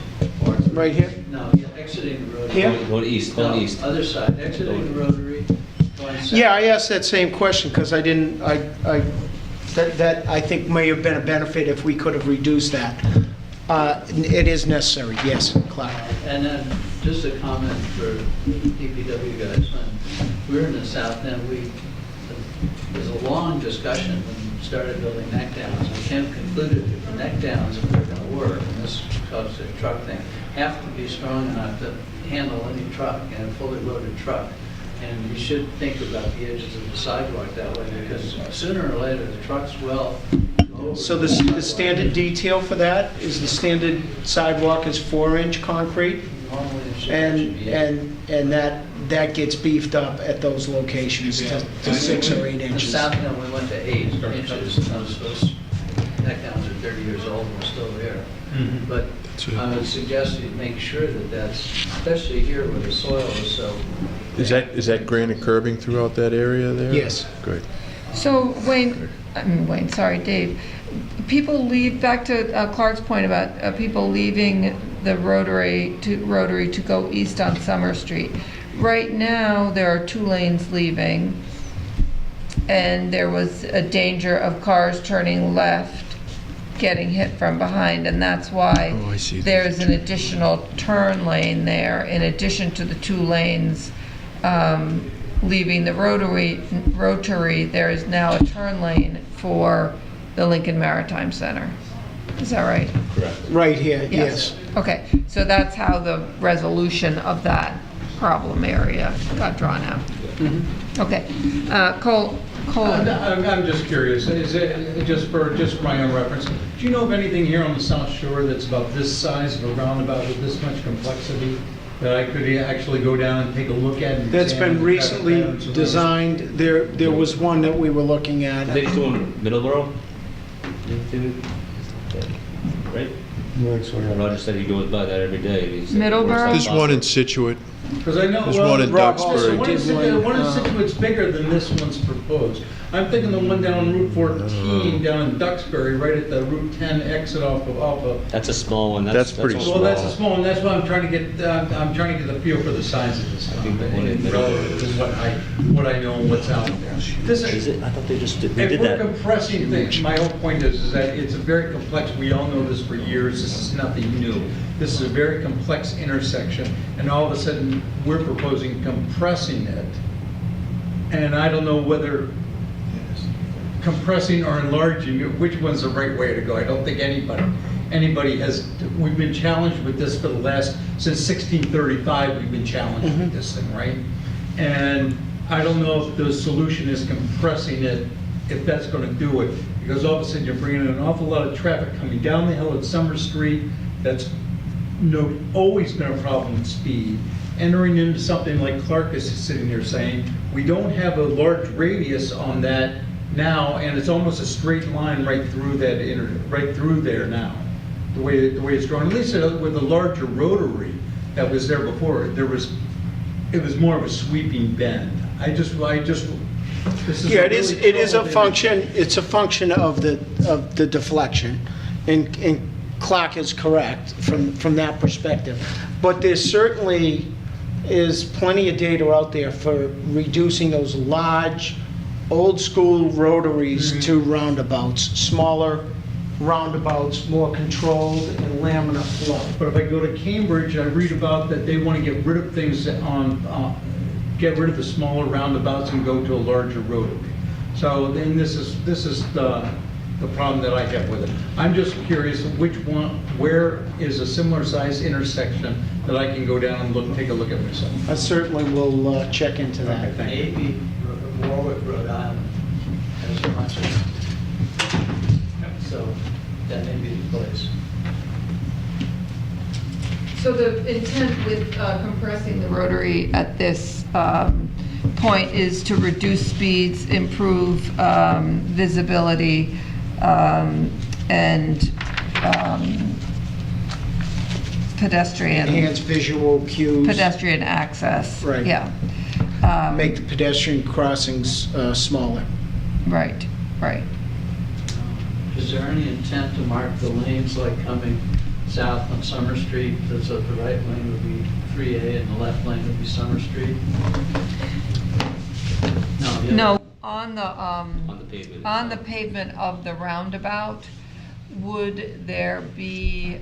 Right here? No, yeah, exiting the rotary. Here? Go east, No, going east. other side, exiting the rotary, going south. Yeah, I asked that same question, because I didn't, that I think may have been a benefit if we could have reduced that. It is necessary, yes, Clyde. And then, just a comment for DPW guys, when we were in the south end, there's a long discussion when we started building neck downs, and Kim concluded that the neck downs, if they're gonna work, and this causes a truck thing, have to be strong enough to handle any truck, and a fully loaded truck. And you should think about the edges of the sidewalk that way, because sooner or later, the trucks will go over. So the standard detail for that is the standard sidewalk is 4-inch concrete, Normally, it should be eight. and that gets beefed up at those locations to 6 or 8 The inches. south end, we went to 8 inches, and those neck downs are 30 years old and we're still there. But I would suggest you make sure that that's, especially here where the soil is so. is that granite curbing throughout that area there? Yes. Great. So Dave, people leave, back to Clark's point about people leaving the rotary to go east on Summer Street. Right now, there are 2 lanes leaving, and there was a danger of cars turning left, getting hit from behind, and that's why Oh, I see. there's an additional turn lane there, in addition to the 2 lanes leaving the rotary, there is now a turn lane for the Lincoln Maritime Center. Is that right? Right here, yes. Okay, so that's how the resolution of that problem area got drawn out. Okay, Colin, I'm just curious, is it, just for my own reference, do you know of anything here on the South Shore that's about this size of a roundabout with this much complexity that I could actually go down and take a look at? And That's examine been the recently traffic patterns of those? designed. There was one that we were looking at. Are they doing Middleborough? Right? Roger said he goes by that every day. He said, Middleborough? "Where's There's that one in Boston?" Situate. Because I know, There's well, one in Rob Duxbury. one in did Situate- one in one, Situate's bigger than this one's proposed. I'm thinking the one down Route 14, down in Duxbury, right at the Route 10 exit off of Alpha. That's a small one. That's pretty all Well, that's a small. small one, that's why I'm trying to get the feel for the size of this think the thing, one in and Middleborough relative to what I know and what's out there. This Is it? I thought they just did, they If did we're that. compressing things, my whole point is that it's a very complex, we all know this for years, this is nothing new. This is a very complex intersection, and all of a sudden, we're proposing compressing it. And I don't know whether compressing or enlarging, which one's the right way to go. I don't think anybody has, we've been challenged with this for the last, since 1635, we've been challenged with this thing, right? And I don't know if the solution is compressing it, if that's gonna do it, because all of a sudden you're bringing in an awful lot of traffic coming down the hill at Summer Street, that's always been a problem with speed, entering into something like Clark is sitting here saying, we don't have a large radius on that now, and it's almost a straight line right through that right through there now, the way it's drawn. At least with a larger rotary, that was there before, it was more of a sweeping bend. This is. Yeah, it really is a troubled function, it's a function of the deflection, and Clark is correct from that perspective. But there certainly is plenty of data out there for reducing those large, old-school rotaries to roundabouts, smaller roundabouts, more controlled and laminar flow. But if I go to Cambridge, I read about that they want to get rid of things get rid of the smaller roundabouts and go to a larger rotary. So then this is the problem that I have with it. I'm just curious where is a similar size intersection that I can go down and take a look at myself. I certainly will check into that. Okay, thank you. Maybe Warwick, Rhode Island has a bunch of, so that may be the place. So the intent with compressing the rotary at this point is to reduce speeds, improve visibility, and pedestrian Enhance visual cues. pedestrian access. Right. Yeah. Make the pedestrian crossings smaller. Right. Right. Is there any intent to mark the lanes like coming south on Summer Street, that's the right lane would be 3A and the left lane would be Summer Street? No, on the pavement. on the pavement of the roundabout, would there be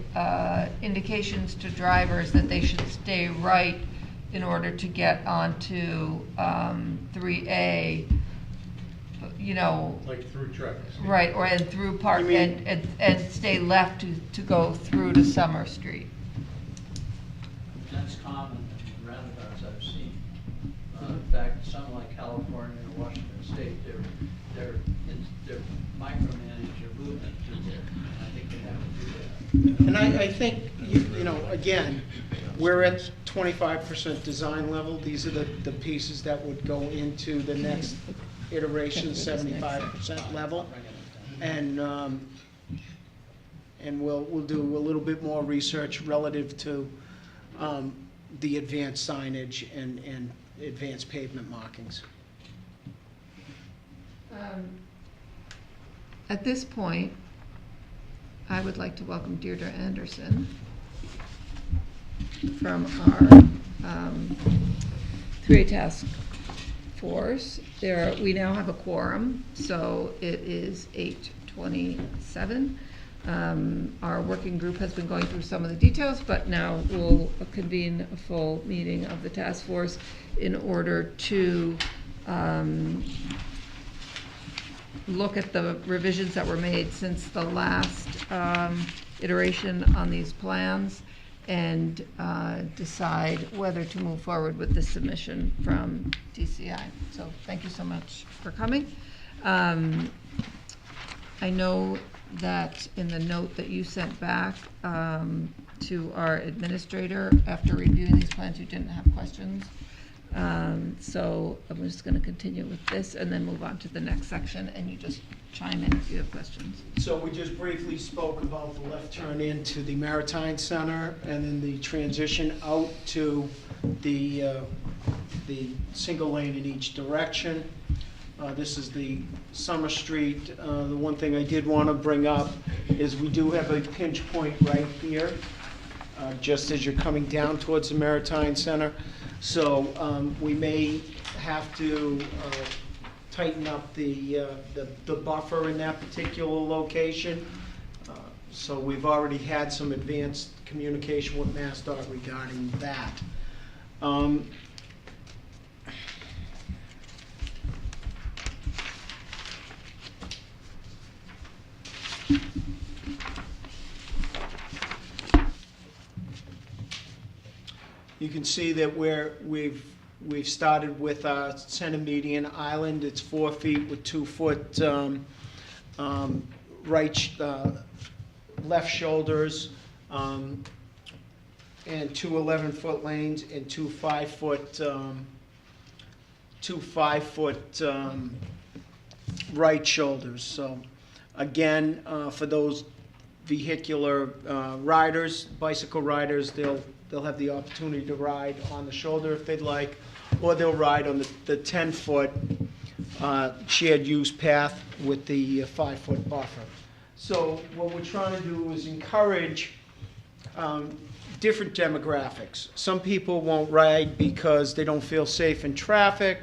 indications to drivers that they should stay right in order to get onto 3A? You know, Like through traffic. right, or and through Park, You mean- and stay left to go through to Summer Street. That's common in roundabouts I've seen. In fact, some like California or Washington State, they're micromanage your movement through there. And I think they have to do that. And I think, you know, again, we're at 25% design level. These are the pieces that would go into the next iteration, 75% level. And we'll do a little bit more research relative to the advanced signage and advanced pavement markings. At this point, I would like to welcome Deirdre Anderson from our 3A task force. We now have a quorum, so it is 8:27. Our working group has been going through some of the details, but now we'll convene a full meeting of the task force in order to look at the revisions that were made since the last iteration on these plans and decide whether to move forward with the submission from DCI. So thank you so much for coming. I know that in the note that you sent back to our administrator, after reviewing these plans, you didn't have questions. So I'm just going to continue with this and then move on to the next section, and you just chime in if you have questions. So we just briefly spoke about the left turn into the Maritime Center and then the transition out to the single lane in each direction. This is the Summer Street. The one thing I did want to bring up is we do have a pinch point right here, just as you're coming down towards the Maritime Center. So we may have to tighten up the buffer in that particular location. So we've already had some advanced communication with MassDOT regarding that. You can see that we've started with our center median island. It's 4 feet with 2 foot left shoulders, and 2 11-foot lanes and 2 5-foot right shoulders. So again, for those vehicular riders, bicycle riders, they'll they'll have the opportunity to ride on the shoulder if they'd like, or they'll ride on the 10-foot shared use path with the 5-foot buffer. So what we're trying to do is encourage different demographics. Some people won't ride because they don't feel safe in traffic,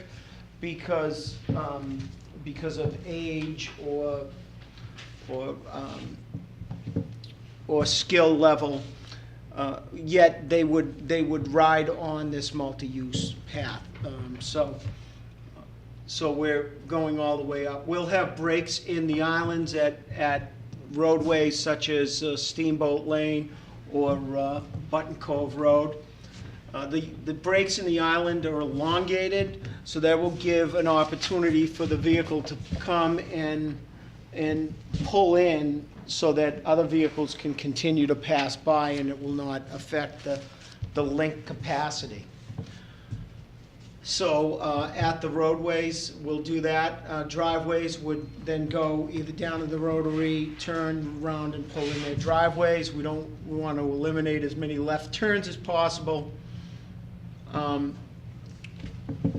because of age or skill level. Yet they would ride on this multi-use path. So we're going all the way up. We'll have breaks in the islands at roadways such as Steamboat Lane or Button Cove Road. The breaks in the island are elongated, so that will give an opportunity for the vehicle to come and pull in so that other vehicles can continue to pass by and it will not affect the link capacity. So at the roadways, we'll do that. Driveways would then go either down to the rotary, turn around and pull in their driveways. We want to eliminate as many left turns as possible.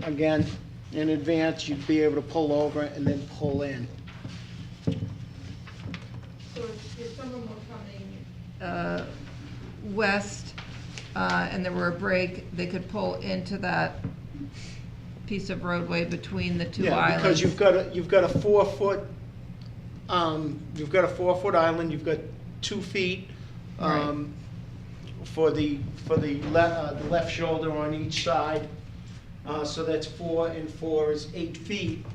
Again, in advance, you'd be able to pull over and then pull in. So if someone were coming west and there were a break, they could pull into that piece of roadway between the two islands? Yeah, because you've got a 4-foot island. You've got 2 feet for the left shoulder on each side. So that's 4 and 4 is 8 feet.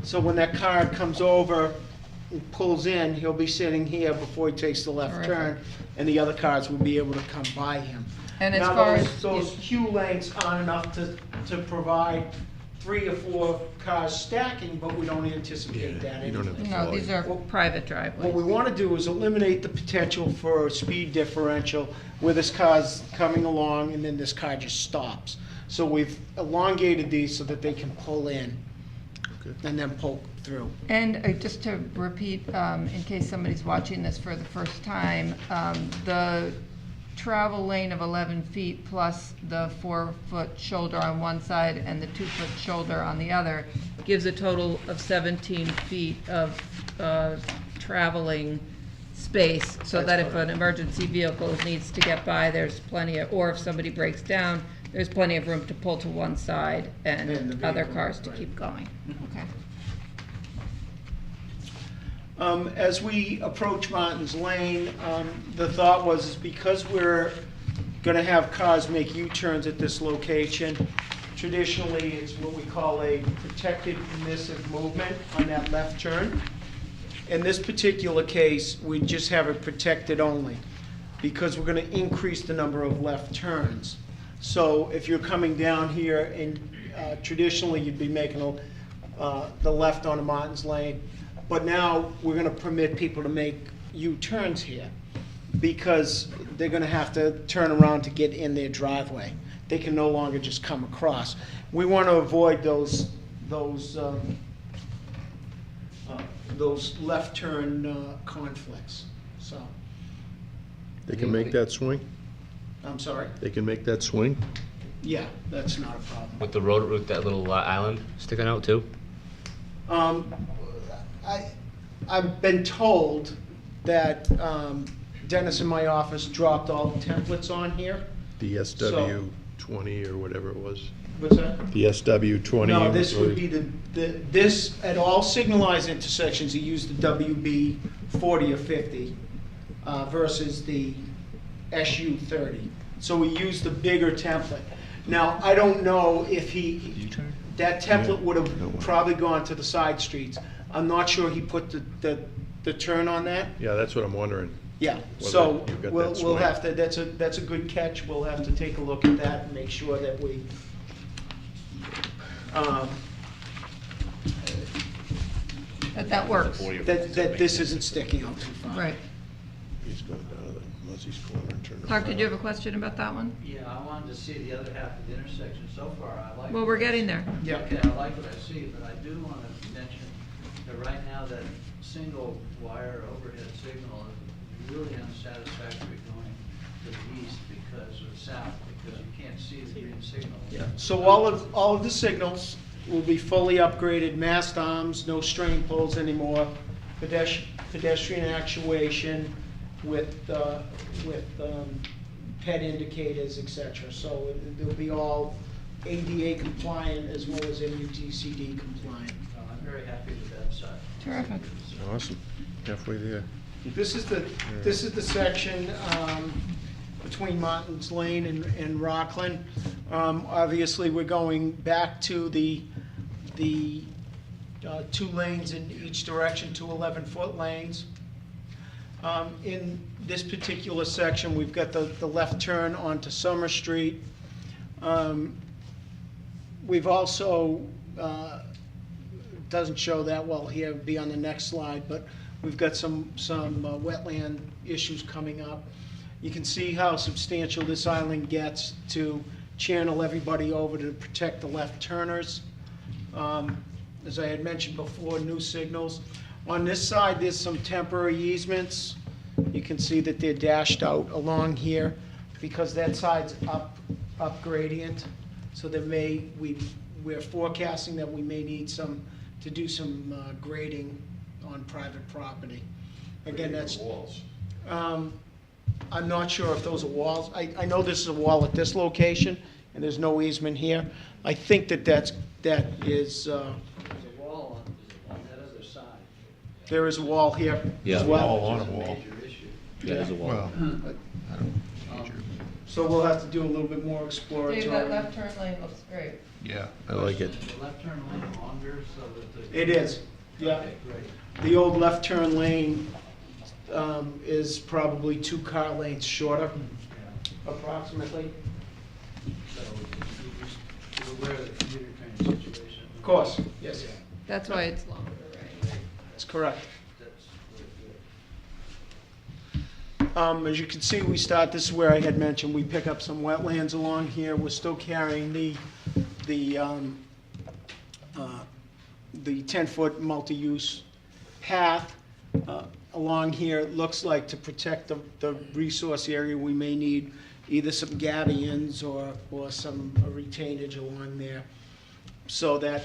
So when that car comes over and pulls in, he'll be sitting here before he takes the left turn, and the other cars will be able to come by him. And as now far as those queue lanes aren't enough to provide 3 or 4 cars stacking, but we don't anticipate that you don't have anyway. to no, these are private What driveways. we want to do is eliminate the potential for a speed differential where this car's coming along and then this car just stops. So we've elongated these so that they can pull in and then pull through. And just to repeat, in case somebody's watching this for the first time, the travel lane of 11 feet plus the 4-foot shoulder on one side and the 2-foot shoulder on the other gives a total of 17 feet of traveling space, so that if an emergency vehicle needs to get by, there's plenty of, or if somebody breaks down, there's plenty of room to pull to one side and the other vehicle, cars to right. keep going. Okay. As we approach Martin's Lane, the thought was because we're going to have cars make U-turns at this location, traditionally it's what we call a protected permissive movement on that left turn. In this particular case, we just have it protected only because we're going to increase the number of left turns. So if you're coming down here and traditionally you'd be making the left on a Martin's Lane, but now we're going to permit people to make U-turns here because they're going to have to turn around to get in their driveway. They can no longer just come across. We want to avoid those left turn conflicts. So, They can make that swing? I'm sorry. They can make that swing? Yeah, that's not a problem. With the road, with that little island sticking out too? I've been told that Dennis in my office dropped all the templates on here. The SW 20 or whatever it was? What's that? The SW 20? No, this would be this, at all signalized intersections, you use the WB 40 or 50 versus the SU 30. So we use the bigger template. Now, I don't know if that template would have probably gone to the side streets. I'm not sure he put the turn on that. Yeah, that's what I'm wondering. Yeah, Well, so you've got we'll that swing. have to, that's a good catch. We'll have to take a look at that and make sure that we, That works. that this isn't sticking out too far. Right. He's going down to the Muzzie's corner and turning Clark, did you have a around. question about that one? Yeah, I wanted to see the other half of the intersection. So far, I like. Well, we're getting there. Yeah. Okay, I like what I see, but I do want to mention that right now that single wire overhead signal is really unsatisfactory going to the east because, or south, because you can't see the green signal. Yeah, so all of the signals will be fully upgraded, mast arms, no strain poles anymore, pedestrian actuation with PED indicators, etc. So they'll be all ADA compliant as well as MUTCD compliant. I'm very happy with that side. Terrific. Awesome. Halfway there. This is the section between Martin's Lane and Rockland. Obviously, we're going back to the 2 lanes in each direction, 2 11-foot lanes. In this particular section, we've got the left turn onto Summer Street. We've also, doesn't show that well here, it'll be on the next slide, but we've got some wetland issues coming up. You can see how substantial this island gets to channel everybody over to protect the left turners. As I had mentioned before, new signals. On this side, there's some temporary easements. You can see that they're dashed out along here because that side's up gradient. So we're forecasting that we may need to do some grading on private property. Again, that's walls. I'm not sure if those are walls. I know this is a wall at this location, and there's no easement here. I think that is. There's a wall on that other side. There is a wall here Yeah. as well. on a wall. Major issue. Yeah, there's a wall. Well, So we'll have to do a little bit more Dave, exploratory. that left turn lane looks great. yeah, I like it. The left turn lane longer so that the. It is, yeah. Okay, great. The old left turn lane is probably 2 car lanes shorter, Yeah. approximately. So you're aware of the commuter train situation. Of course, yes, That's why it's longer, right? that's correct. That's really good. As you can see, this is where I had mentioned, we pick up some wetlands along here. We're still carrying the 10-foot multi-use path along here. It looks like to protect the resource area, we may need either some gabions or some retainage along there. So that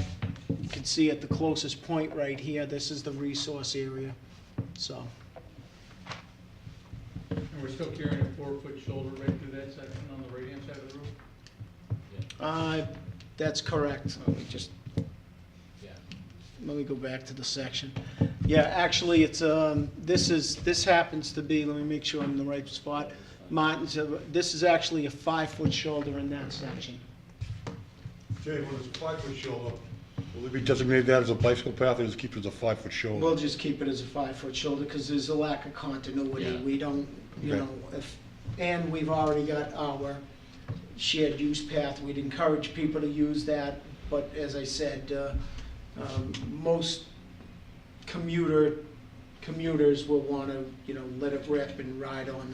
you can see at the closest point right here, this is the resource area, so. And we're still carrying a 4-foot shoulder right through that section on the right-hand side of the road? That's correct. Let me go back to the section. Yeah, actually, it's, this happens to be, let me make sure I'm in the right spot. Martin's, this is actually a 5-foot shoulder in that section. Jay, when it's a 5-foot shoulder, will it be designated that as a bicycle path, or just keep it as a 5-foot shoulder? We'll just keep it as a 5-foot shoulder, because there's a lack of continuity. Yeah. We don't, Okay. and we've already got our shared use path. We'd encourage people to use that, but as I said, most commuters will want to, let it rip and ride on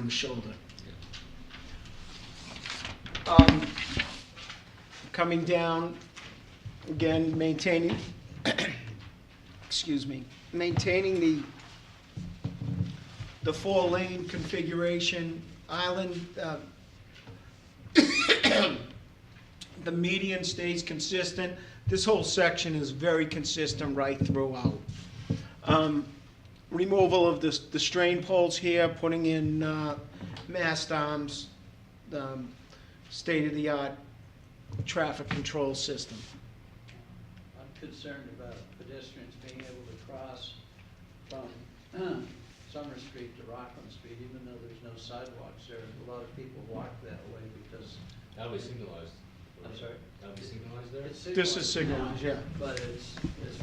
the shoulder. Coming down, again, maintaining, maintaining the 4-lane configuration. Island, the median stays consistent. This whole section is very consistent right throughout. Removal of the strain poles here, putting in mast arms, state-of-the-art traffic control system. I'm concerned about pedestrians being able to cross from Summer Street to Rockland Street, even though there's no sidewalks there. A lot of people walk that way because. That'll be signalized. I'm sorry? That'll be signalized there? It's This is signalized, now, yeah. But it's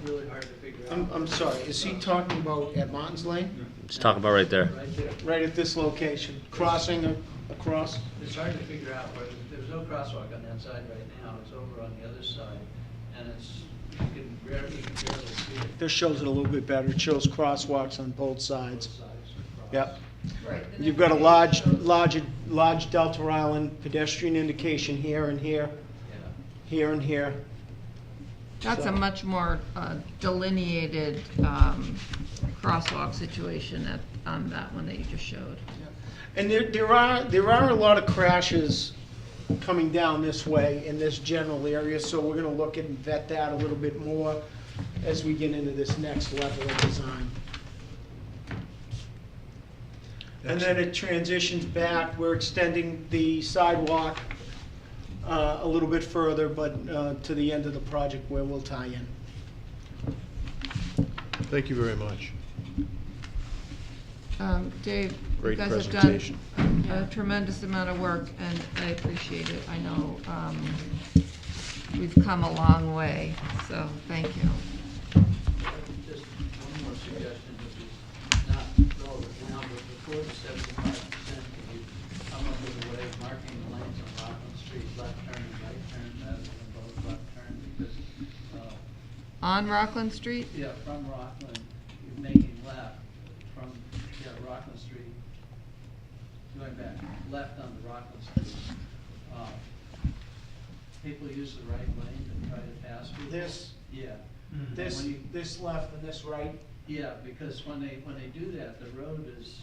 really hard to figure out. I'm sorry, is he talking about at Martin's Lane? Let's talk about right there. Right there. Right at this location, crossing across? It's hard to figure out where, there's no crosswalk on that side right now. It's over on the other side. And you can barely see it. This shows it a little bit better. It shows crosswalks on both Both sides. sides across. Yep. Right. the You've next got a page shows- large Delta Island pedestrian indication here and here, Yeah. here and here. That's a So- much more delineated crosswalk situation on that one that you just showed. And there are a lot of crashes coming down this way in this general area, so we're gonna look and vet that a little bit more as we get into this next level of design. And then it transitions back, we're extending the sidewalk a little bit further, but to the end of the project where we'll tie in. Thank you very much. Dave, you Great guys have done presentation. a tremendous amount of work, and I appreciate it. I know we've come a long way, so thank you. Just one more suggestion, which is not relevant now, but before the 75%, could you come up with a way of marking the lanes on Rockland Street, left turn and right turn, rather than both left turn, because, On Rockland Street? yeah, from Rockland, you're making left from, Rockland Street, going back, left onto Rockland Street. People use the right lane to try to pass people. This, Yeah. this left and this right Yeah, because when they do that, the road is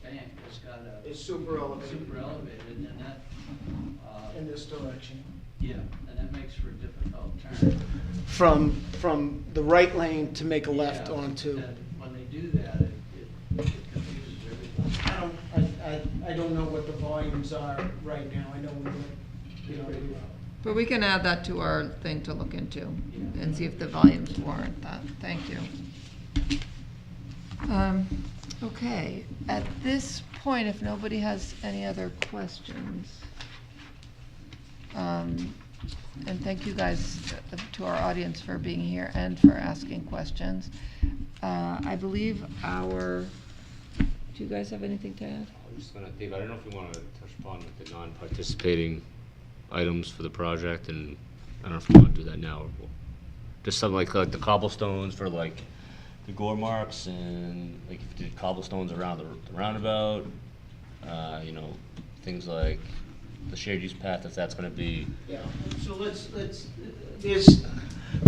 banked, it's got a. is super elevated Super elevated, and that, in this direction. yeah, and that makes for a difficult turn. From the right lane to make a left Yeah, onto. and when they do that, it confuses everything. I don't know what the volumes are right now. I know But we can add that to our thing to look into and see if the volumes warrant that. Thank you. Okay, at this point, if nobody has any other questions, and thank you guys to our audience for being here and for asking questions. I believe do you guys have anything to add? I'm just gonna, Dave, I don't know if you wanna touch upon like, the non-participating items for the project, and I don't know if you wanna do that now, or just something like the cobblestones for like the gore marks, and like if you did cobblestones around the roundabout, you know, things like the shared use path, if that's gonna be. Yeah, so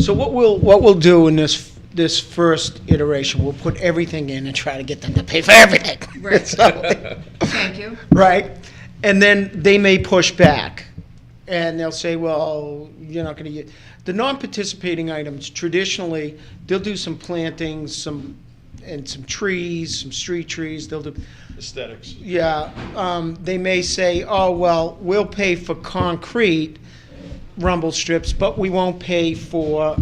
so what we'll do in this first iteration, we'll put everything in and try to get them to pay for everything. Right. So- Thank you. Right? And then they may push back, and they'll say, well, you're not gonna get, the non-participating items, traditionally, they'll do some plantings, some trees, some street trees, they'll do. Aesthetics. Yeah, they may say, oh, well, we'll pay for concrete rumble strips, but we won't pay for,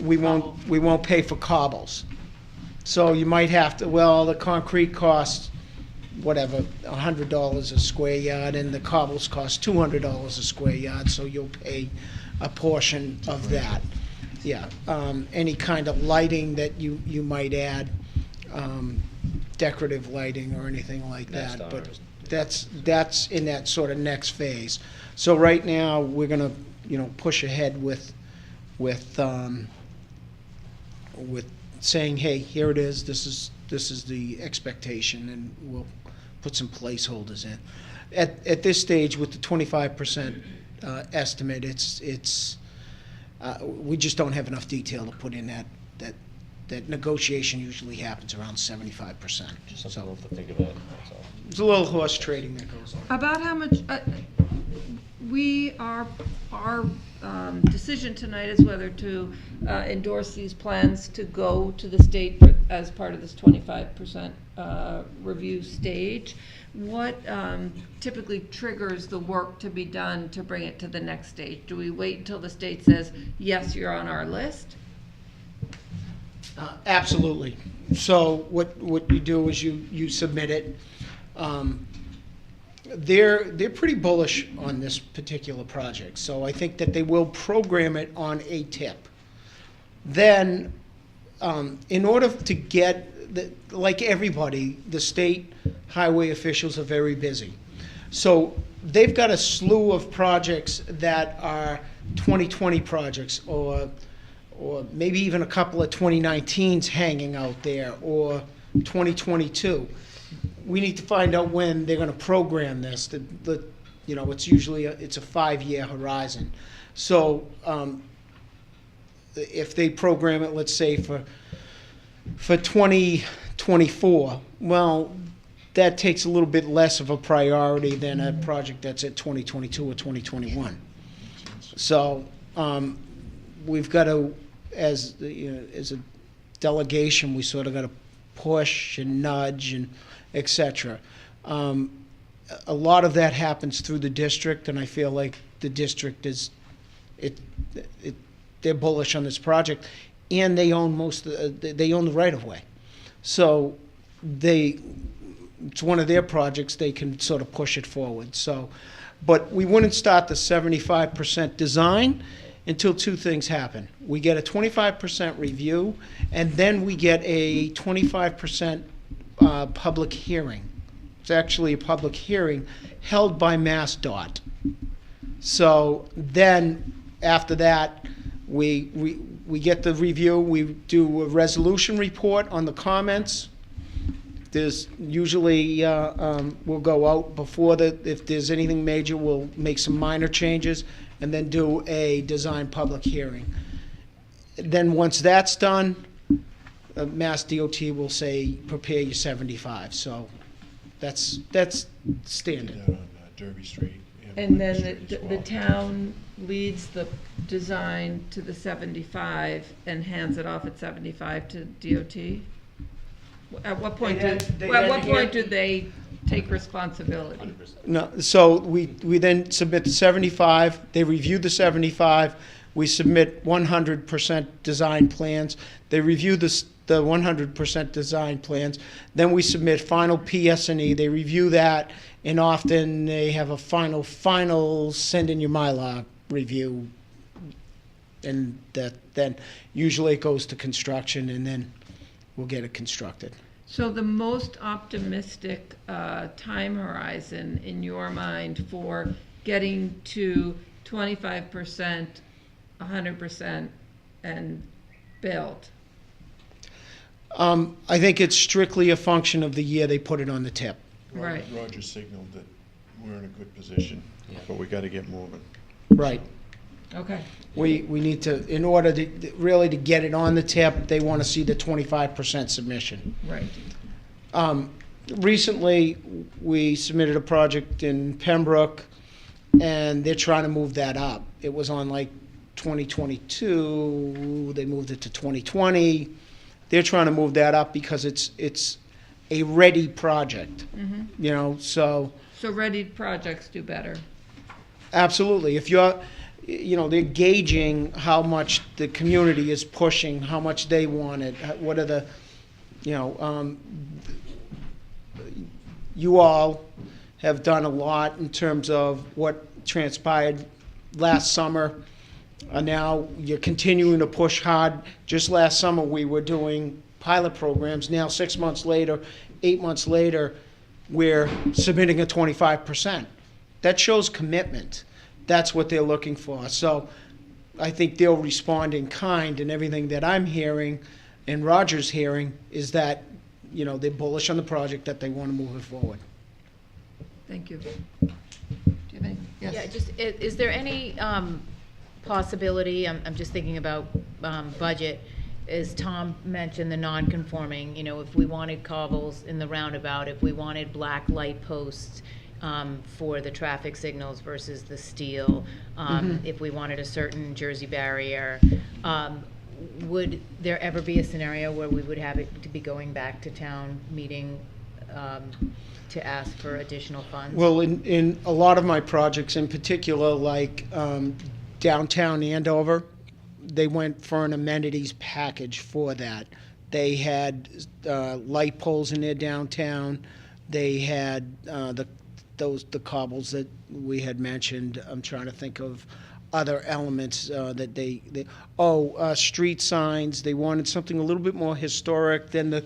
we won't pay for cobbles. So you might have to, well, the concrete costs, whatever, $100 a square yard, and the cobbles cost $200 a square yard, so you'll pay a portion of that. Yeah, any kind of lighting that you might add, decorative lighting or anything like that, but that's in that sort of next phase. So right now, we're gonna, push ahead with saying, hey, here it is, this is the expectation, and we'll put some placeholders in. At this stage, with the 25% estimate, it's we just don't have enough detail to put in that negotiation usually happens around 75%. Just something to think about, that's all. There's a little horse trading that goes on. About how much, our decision tonight is whether to endorse these plans to go to the state as part of this 25% review stage. What typically triggers the work to be done to bring it to the next stage? Do we wait until the state says, yes, you're on our list? Absolutely. So what you do is you submit it. They're pretty bullish on this particular project, so I think that they will program it on a tip. Then, in order to get, like everybody, the state highway officials are very busy. So they've got a slew of projects that are 2020 projects, or maybe even a couple of 2019s hanging out there, or 2022. We need to find out when they're going to program this. It's usually it's a 5-year horizon. So if they program it, let's say for 2024, well, that takes a little bit less of a priority than a project that's at 2022 or 2021. So we've got to, as a delegation, we sort of got to push and nudge and et cetera. A lot of that happens through the district, and I feel like the district they're bullish on this project, and they own they own the right of way. So it's one of their projects, they can sort of push it forward. So, but we wouldn't start the 75% design until two things happen. We get a 25% review, and then we get a 25% public hearing. It's actually a public hearing held by MassDOT. So then, after that, we get the review, we do a resolution report on the comments. There's usually, we'll go out before if there's anything major, we'll make some minor changes, and then do a design public hearing. Then once that's done, Mass DOT will say, prepare your 75. So that's standard. On Derby Street. And then the town leads the design to the 75 and hands it off at 75 to DOT? At what point do they take responsibility? 100%. No, so we then submit the 75, they review the 75, we submit 100% design plans, they review the 100% design plans, then we submit final PS&E, they review that, and often they have a final send in your Mylar review, and then usually it goes to construction, and then we'll get it constructed. So the most optimistic time horizon in your mind for getting to 25%, 100%, and built? I think it's strictly a function of the year they put it on the tip. Right. Roger signaled that we're in a good position, but we got to get moving. Right. Okay. We need to, in order to really to get it on the tip, they want to see the 25% submission. Right. Recently, we submitted a project in Pembroke, and they're trying to move that up. It was on like 2022, they moved it to 2020. They're trying to move that up because it's a ready project, so. So readied projects do better. Absolutely. If you're, they're gauging how much the community is pushing, how much they want it, what are the, you all have done a lot in terms of what transpired last summer. Now you're continuing to push hard. Just last summer we were doing pilot programs. Now 6 months later, 8 months later, we're submitting a 25%. That shows commitment. That's what they're looking for. So I think they'll respond in kind, and everything that I'm hearing and Roger's hearing is that, they're bullish on the project, that they want to move it forward. Thank you. Do you have any? Yes. Yeah, just, is there any possibility, I'm just thinking about budget, as Tom mentioned, the non-conforming, if we wanted cobbles in the roundabout, if we wanted black light posts for the traffic signals versus the steel, if we wanted a certain Jersey barrier, would there ever be a scenario where we would have it to be going back to town meeting to ask for additional funds? Well, in a lot of my projects, in particular, like downtown Andover, they went for an amenities package for that. They had light poles in their downtown. They had the cobbles that we had mentioned. I'm trying to think of other elements that street signs. They wanted something a little bit more historic than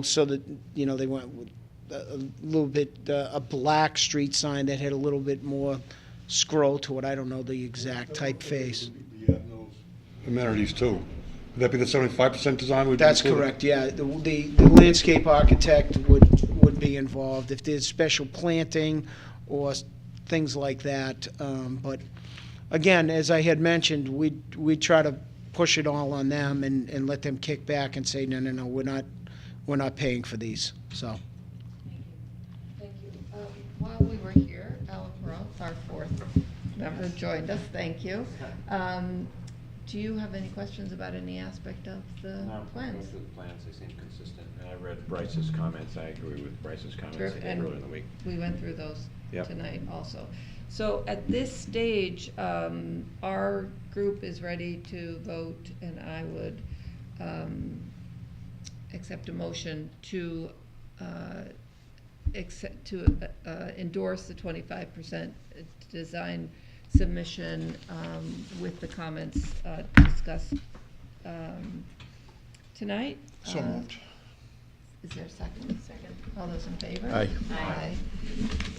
so that they went with a little bit a black street sign that had a little bit more scroll to it. I don't know the exact typeface. Amenities too. Would that be the 75% design? That's correct, yeah. The landscape architect would be involved if there's special planting or things like that. But again, as I had mentioned, we try to push it all on them and let them kick back and say, no, we're not paying for these. So. our fourth member joined us, thank you. Do you have any questions about any aspect of the No, plans? Most of the plans, they seem consistent, and I read Bryce's comments, I agree with Bryce's comments I Terrific. gave And earlier in the week. we went through those Yep. tonight also. So at this stage, our group is ready to vote, and I would accept a motion to endorse the 25% design submission with the comments discussed tonight. So moved. Is there a second? Second. All those in favor? Aye. Aye.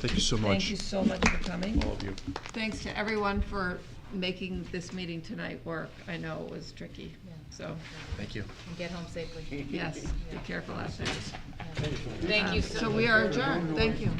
Thank you so much. Thank you so much for coming. All of you. Thanks to everyone for making this meeting tonight work. I know it was tricky, so, Thank you. And get home safely. yes, be careful out there. Thank you So we are adjourned, thank you.